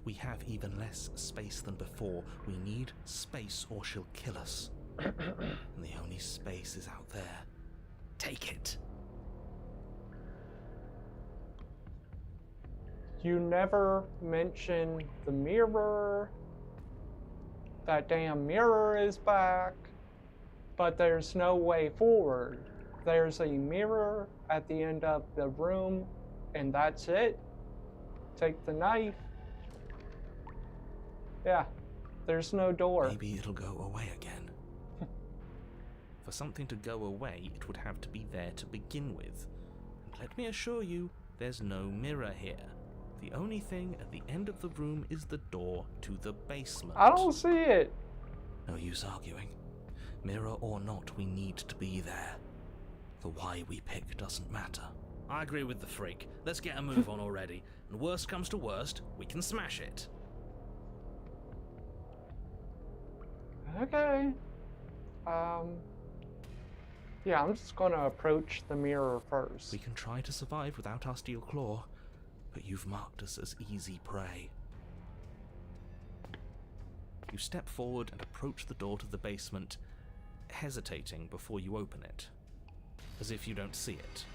We have even less space than before. We need space or she'll kill us. And the only space is out there. Take it. You never mention the mirror. That damn mirror is back. But there's no way forward. There's a mirror at the end of the room, and that's it. Take the knife. Yeah, there's no door. Maybe it'll go away again. For something to go away, it would have to be there to begin with. And let me assure you, there's no mirror here. The only thing at the end of the room is the door to the basement. I don't see it. No use arguing. Mirror or not, we need to be there. The why we pick doesn't matter. I agree with the freak. Let's get a move on already. And worst comes to worst, we can smash it. Okay. Yeah, I'm just gonna approach the mirror first. We can try to survive without our steel claw, but you've marked us as easy prey. You step forward and approach the door to the basement, hesitating before you open it, as if you don't see it.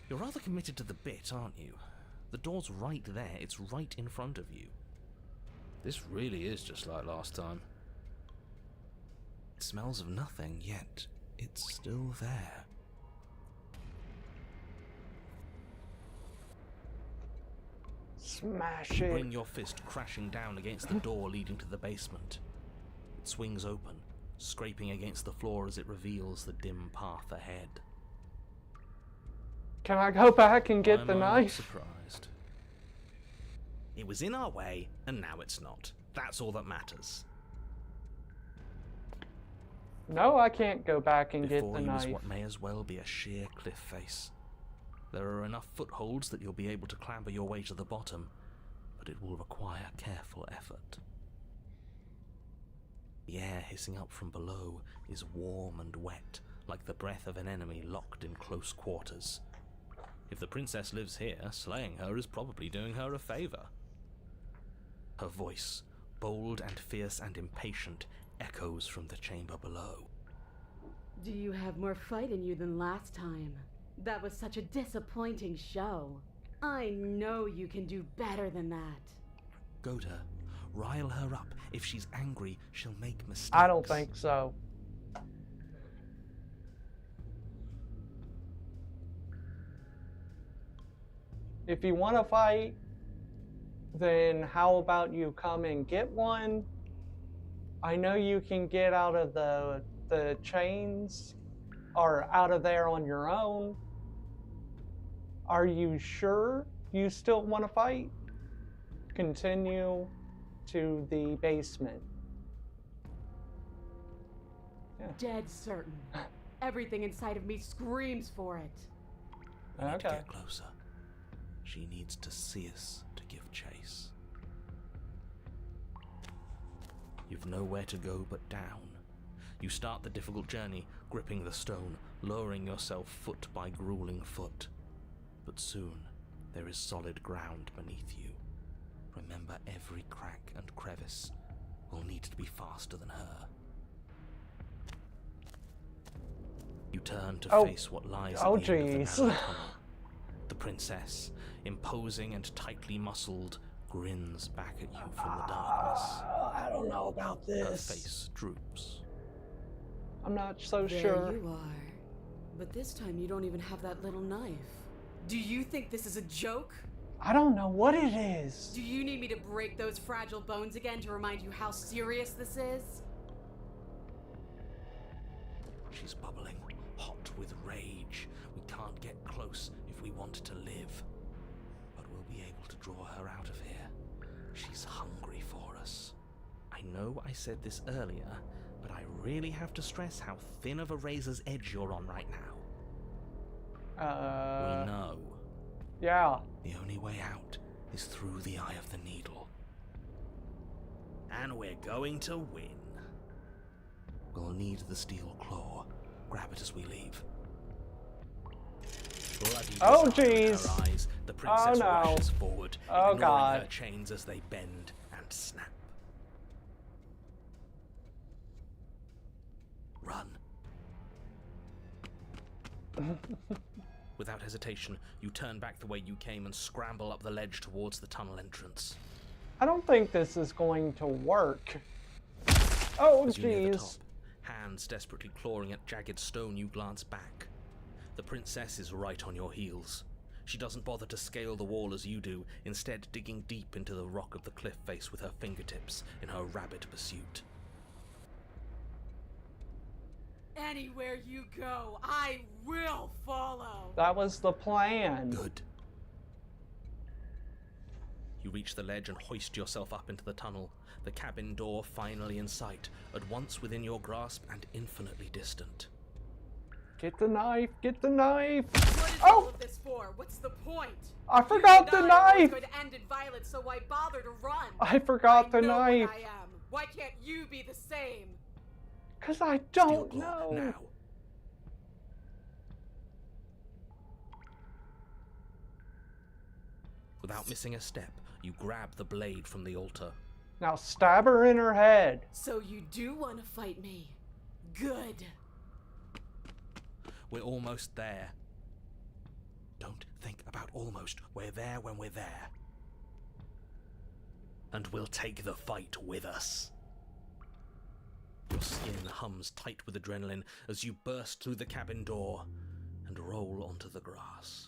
You're rather committed to the bit, aren't you? The door's right there, it's right in front of you. This really is just like last time. It smells of nothing, yet it's still there. Smash You it. bring your fist crashing down against the door leading to the basement. It swings open, scraping against the floor as it reveals the dim path ahead. Can I go back and get Why the am I not knife? surprised? It was in our way, and now it's not. That's all that matters. No, I can't go back and Before get the you is knife. what may as well be a sheer cliff face. There are enough footholds that you'll be able to clamber your way to the bottom, but it will require careful effort. The air hissing up from below is warm and wet, like the breath of an enemy locked in close quarters. If the princess lives here, slaying her is probably doing her a favor. Her voice, bold and fierce and impatient, echoes from the chamber below. Do you have more fight in you than last time? That was such a disappointing show. I know you can do better than that. Goad her. Rile her up. If she's angry, she'll make mistakes. I don't think so. If you want to fight, then how about you come and get one? I know you can get out of the chains or out of there on your own. Are you sure you still want to fight? Continue to the basement. Yeah. Dead certain. Everything inside of me screams for it. We need to Okay. get closer. She needs to see us to give chase. You've nowhere to go but down. You start the difficult journey, gripping the stone, lowering yourself foot by grueling foot. But soon, there is solid ground beneath you. Remember, every crack and crevice will need to be faster than her. You turn to face what lies at the end of the jeez. narrow tunnel. The princess, imposing and tightly muscled, grins back at you from the darkness. I don't know about Her this. face droops. I'm not so There sure. you are. But this time you don't even have that little knife. Do you think this is a joke? I don't know what it is. Do you need me to break those fragile bones again to remind you how serious this is? She's bubbling, hot with rage. We can't get close if we want to live. But we'll be able to draw her out of here. She's hungry for us. I know I said this earlier, but I really have to stress how thin of a razor's edge you're on right now. We know. Yeah. The only way out is through the eye of the needle. And we're going to win. We'll need the steel claw. Grab it as we leave. Bloody Oh, desire in jeez. her eyes, the princess no. rushes forward, Oh, ignoring God. her chains as they bend and snap. Run. Without hesitation, you turn back the way you came and scramble up the ledge towards the tunnel entrance. I don't think this is going to work. Oh, As you near the jeez. top, hands desperately clawing at jagged stone, you glance back. The princess is right on your heels. She doesn't bother to scale the wall as you do, instead digging deep into the rock of the cliff face with her fingertips in her rabid pursuit. Anywhere you go, I will follow. That was the plan. Good. You reach the ledge and hoist yourself up into the tunnel, the cabin door finally in sight, at once within your grasp and infinitely distant. Get the knife. Get the knife. What is Oh! all of this for? What's the point? I forgot You the and I are always knife. going to end in violence, so why bother to run? I forgot the I know knife. What I am. Why can't you be the same? Because I Steel don't claw, know. now. Without missing a step, you grab the blade from the altar. Now stab her in her head. So you do want to fight me? Good. We're almost there. Don't think about almost. We're there when we're there. And we'll take the fight with us. Your skin hums tight with adrenaline as you burst through the cabin door and roll onto the grass.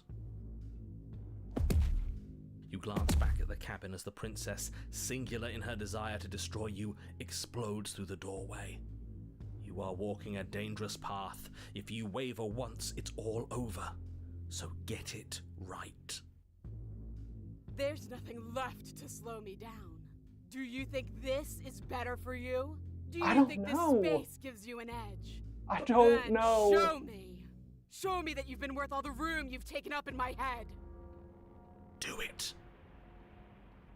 You glance back at the cabin as the princess, singular in her desire to destroy you, explodes through the doorway. You are walking a dangerous path. If you waver once, it's all over. So get it right. There's nothing left to slow me down. Do you think this is better for you? Do you I don't think know. this space gives you an edge? I don't Then know. Show me. Show me that you've been worth all the room you've taken up in my head. Do it.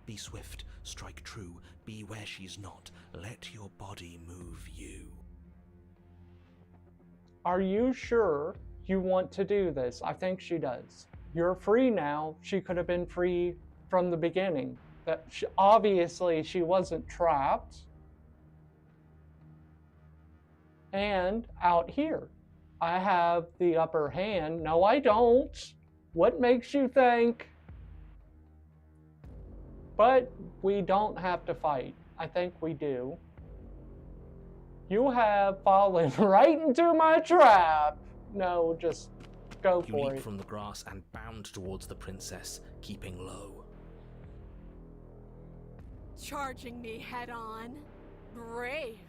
Be swift, strike true, be where she's not. Let your body move you. Are you sure you want to do this? I think she does. you're free now. She could have been free from the beginning. Obviously, she wasn't trapped. And out here, I have the upper hand. No, I don't. What makes you think? But we don't have to fight. I think we do. You have fallen right into my trap. No, just go You for leap it. from the grass and bound towards the princess, keeping low. Charging me head on? Brave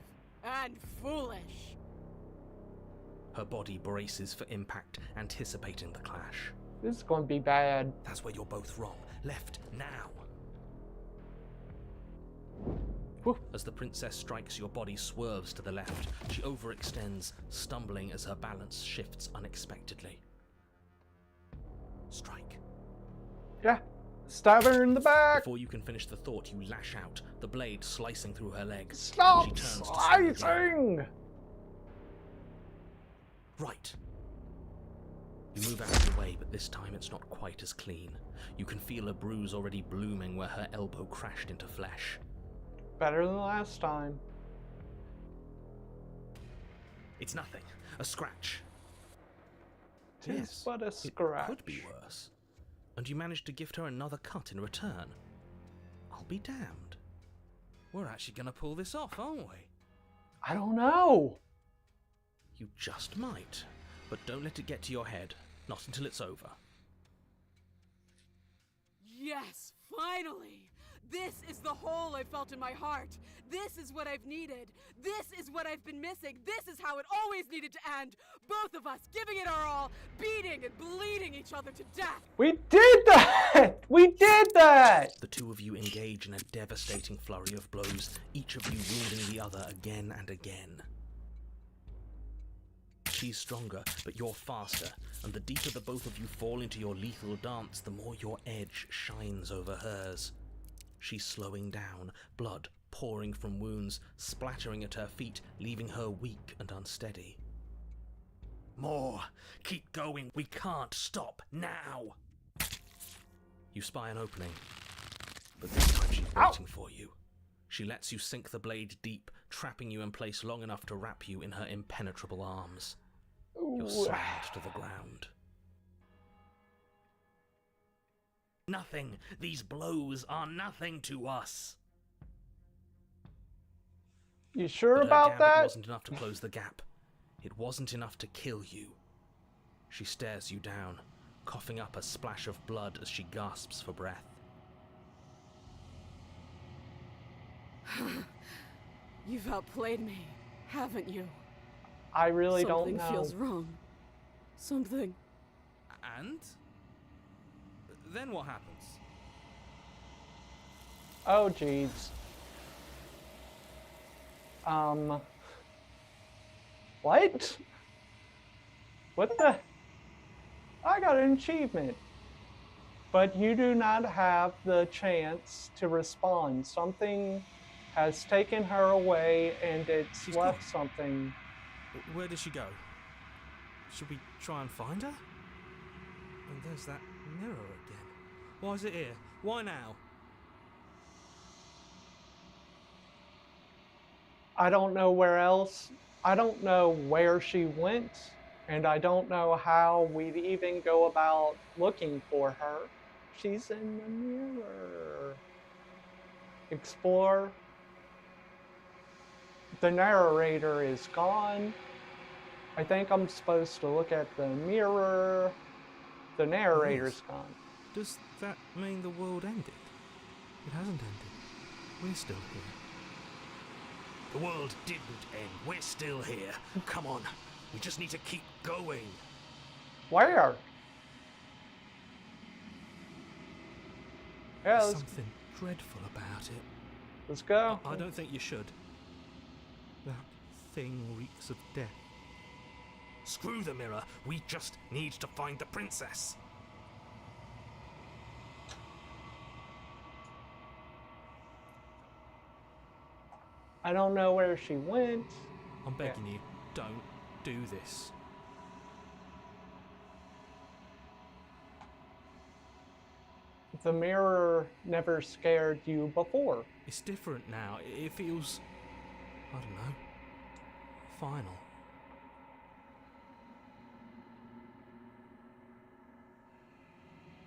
and foolish. Her body braces for impact, anticipating the clash. This is going to be bad. That's where you're both wrong. Left, now! Whew. As the princess strikes, your body swerves to the left. She overextends, stumbling as her balance shifts unexpectedly. Strike. Yeah. Stab her in the back. Before you can finish the thought, you lash out, the blade slicing through her leg. She Stop turns to swing again. slicing. Right. You move out of the way, but this time it's not quite as clean. You can feel a bruise already blooming where her elbow crashed into flesh. Better than last time. It's nothing. A scratch. Tis but a scratch. It could be worse. And you managed to gift her another cut in return. I'll be damned. We're actually going to pull this off, aren't we? I don't know. You just might. But don't let it get to your head. Not until it's over. Yes, finally! This is the hole I felt in my heart. This is what I've needed. This is what I've been missing. This is how it always needed to end. Both of us giving it our all, beating and bleeding each other to death. We did that! We did that! The two of you engage in a devastating flurry of blows, each of you wounding the other again and again. She's stronger, but you're faster, and the deeper the both of you fall into your lethal dance, the more your edge shines over hers. She's slowing down, blood pouring from wounds, splattering at her feet, leaving her weak and unsteady. More! Keep going! We can't stop now! You spy an opening, but this time she's waiting for you. She lets you sink the blade deep, trapping you in place long enough to wrap you in her impenetrable arms. You're slammed to the ground. Nothing! These blows are nothing to us! You sure But her about gambit that? wasn't enough to close the gap. It wasn't enough to kill you. She stares you down, coughing up a splash of blood as she gasps for breath. You've outplayed me, haven't you? I really Something don't know. feels wrong. Something. And? Then what happens? Oh, jeez. What? What the? I got an achievement. But you do not have the chance to respond. Something has taken her away and it's She's left gone. something. Where did she go? Should we try and find her? And there's that mirror again. Why is it here? Why now? I don't know where else. I don't know where she went, and I don't know how we'd even go about looking for her. She's in the mirror. Explore. The narrator is gone. I think I'm supposed to look at the mirror. The narrator's gone. Does that mean the world ended? It hasn't ended. We're still here. The world didn't end. We're still here. Come on. We just need to keep going. Where? Yeah, There's let's, something dreadful about it. let's go. I don't think you should. That thing reeks of death. Screw the mirror. We just need to find the princess. I don't know where she went. I'm begging you, don't do this. the mirror never scared you before. It's different now. It feels, I don't know, final.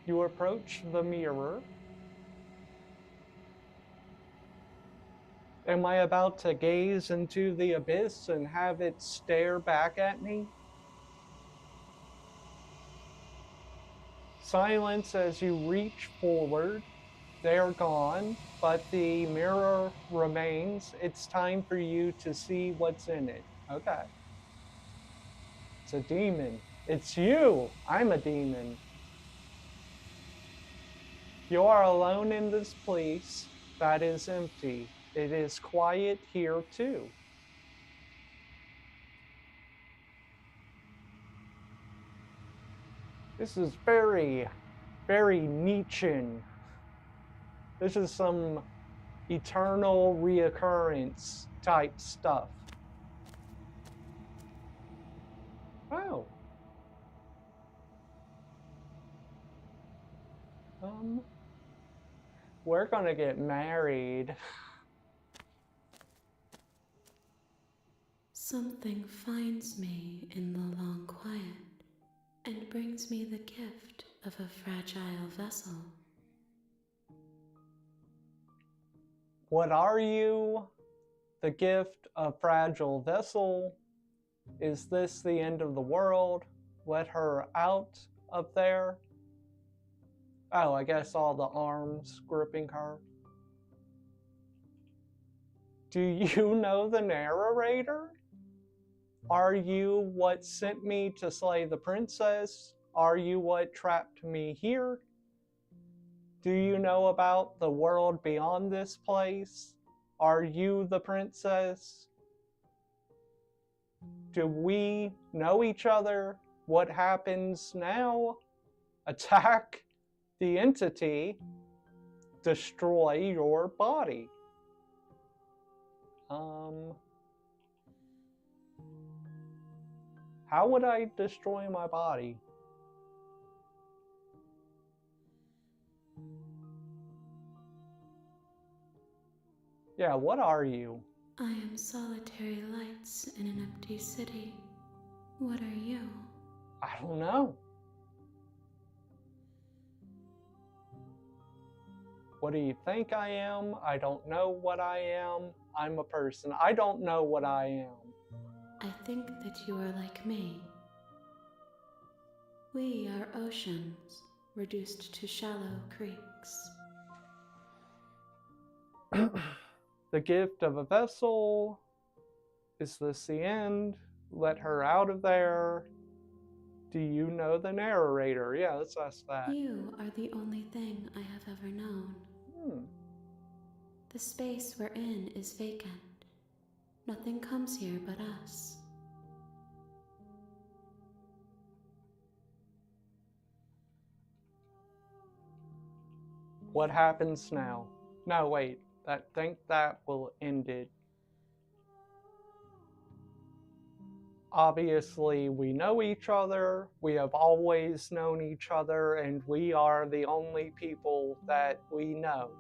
You approach the mirror. Am I about to gaze into the abyss and have it stare back at me? Silence as you reach forward. They're gone, but the mirror remains. It's time for you to see what's in it. Okay. It's a demon. It's you. I'm a demon. You are alone in this place that is empty. It is quiet here too. This is very, very Nietzschean. This is some eternal reoccurrence type stuff. Oh. We're gonna get married. Something finds me in the long quiet and brings me the gift of a fragile vessel. What are you? The gift of fragile vessel? Is this the end of the world? Let her out of there? Oh, I guess all the arms gripping her. Do you know the narrator? Are you what sent me to slay the princess? Are you what trapped me here? Do you know about the world beyond this place? Are you the princess? Do we know each other? What happens now? Attack the entity, destroy your body. How would I destroy my body? Yeah, what are you? I am solitary lights in an empty city. What are you? I don't know. What do you think I am? I don't know what I am. I'm a person. I don't know what I am. I think that you are like me. We are oceans, reduced to shallow creeks. The gift of a vessel. Is this the end? Let her out of there. Do you know the narrator? Yeah, let's ask that. You are the only thing I have ever known. The space we're in is vacant. Nothing comes here but us. What happens now? No, wait. Think that will end it. Obviously, we know each other. We have always known each other, and we are the only people that we know.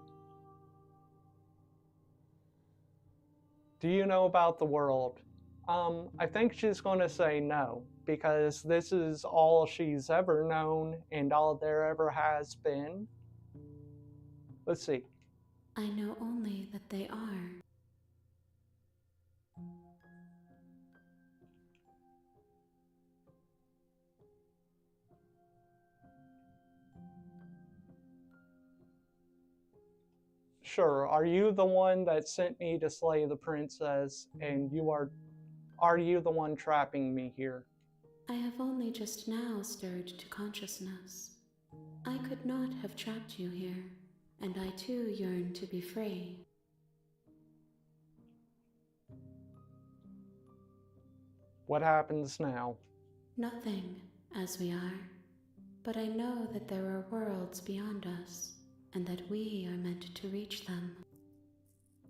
Do you know about the world? I think she's going to say no, because this is all she's ever known and all there ever has been. Let's see. I know only that they are. Sure, are you the one that sent me to slay the princess, and are you the one trapping me here? I have only just now stirred to consciousness. I could not have trapped you here, and I too yearn to be free. What happens now? Nothing, as we are, but I know that there are worlds beyond us, and that we are meant to reach them.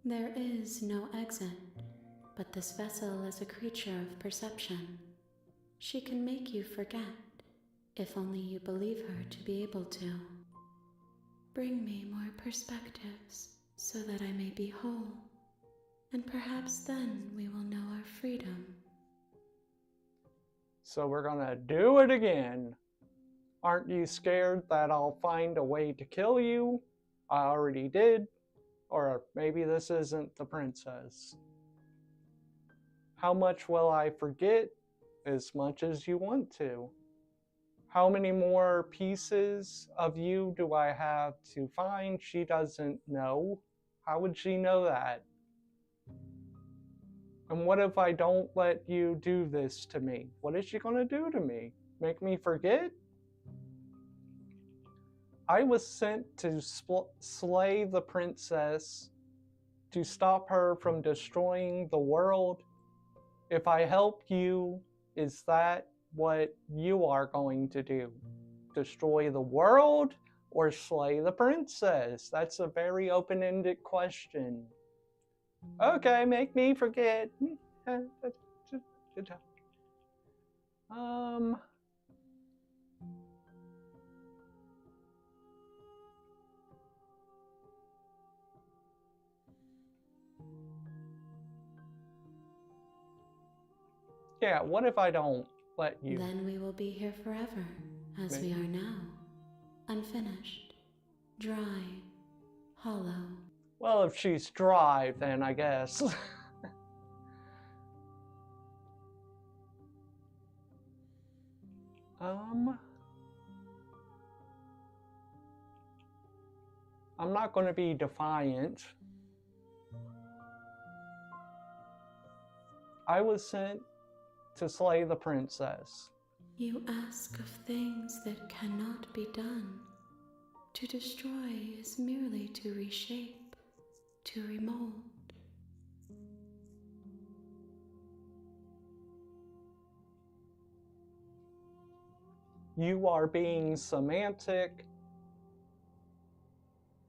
There is no exit, but this vessel is a creature of perception. She can make you forget, if only you believe her to be able to. Bring me more perspectives so that I may be whole, and perhaps then we will know our freedom. So we're gonna do it again. Aren't you scared that I'll find a way to kill you? I already did. Or maybe this isn't the princess. How much will I forget? As much as you want to. How many more pieces of you do I have to find? She doesn't know. How would she know that? And what if I don't let you do this to me? What is she gonna do to me? Make me forget? I was sent to slay the princess, to stop her from destroying the world. If I help you, is that what you are going to do? Destroy the world or slay the princess? That's a very open-ended question. Okay, make me forget. Yeah, what if I don't let you? Then we will be here forever, as we are now. Unfinished, dry, hollow. Well, if she's dry, then I guess. I'm not going to be defiant. I was sent to slay the princess. You ask of things that cannot be done. To destroy is merely to reshape, to remold. You are being semantic.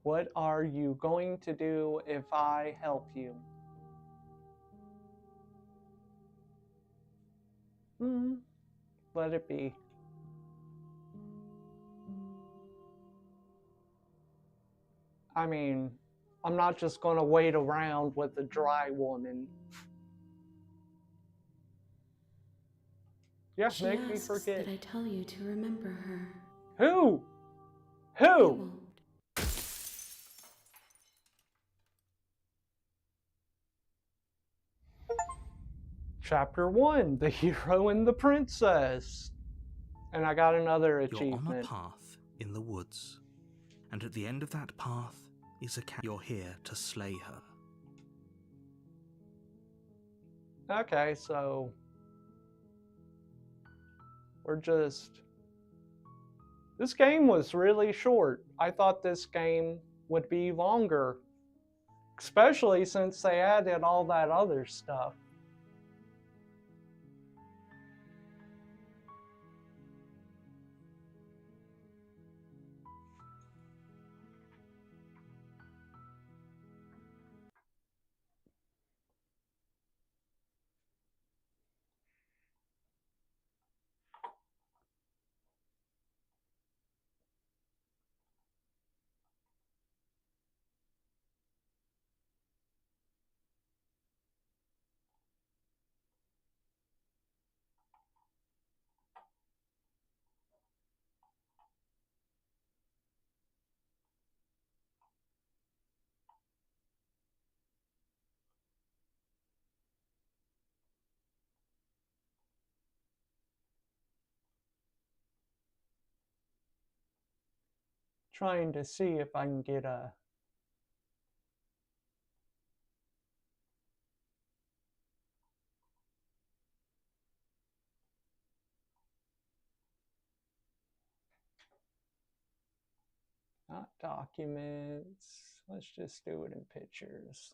What are you going to do if I help you? Let it be. I mean, I'm not just going to wait around with a dry woman. Yeah, She make me asks forget. that I tell you to remember her. Who? I Who? won't. Chapter 1, The Hero and the Princess. And I got another achievement. You're on a path in the woods, and at the end of that path is a cat. You're here to slay her. Okay, so we're just... This game was really short. I thought this game would be longer, especially since they added all that other stuff. Trying to see if I can get a... Not documents. Let's just do it in pictures.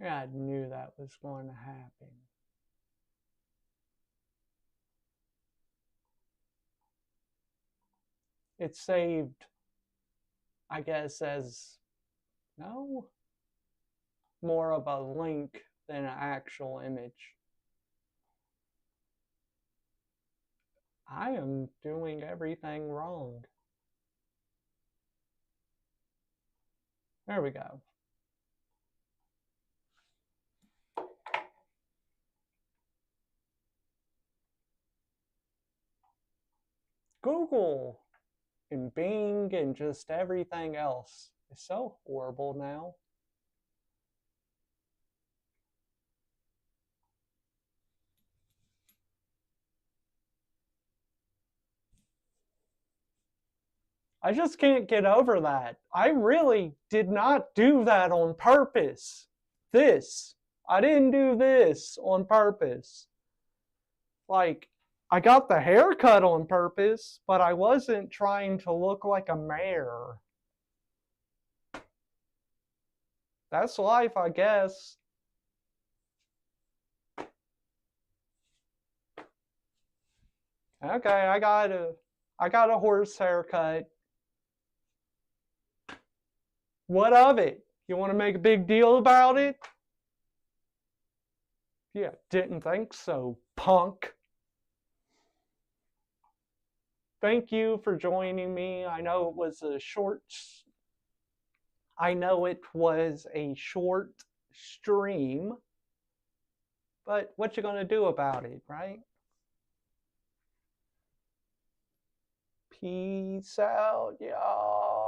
Yeah, I knew that was going to happen. it's saved, I guess, as, no, more of a link than an actual image. I am doing everything wrong. There we go. Google and Bing and just everything else is so horrible now. I just can't get over that. I really did not do that on purpose. I didn't do this on purpose. Like, I got the haircut on purpose, but I wasn't trying to look like a mayor. That's life, I guess. Okay, I got a horse haircut. What of it? You want to make a big deal about it? Yeah, didn't think so, punk. Thank you for joining me. I know it was a short stream, but what you gonna do about it, right? Peace out, y'all.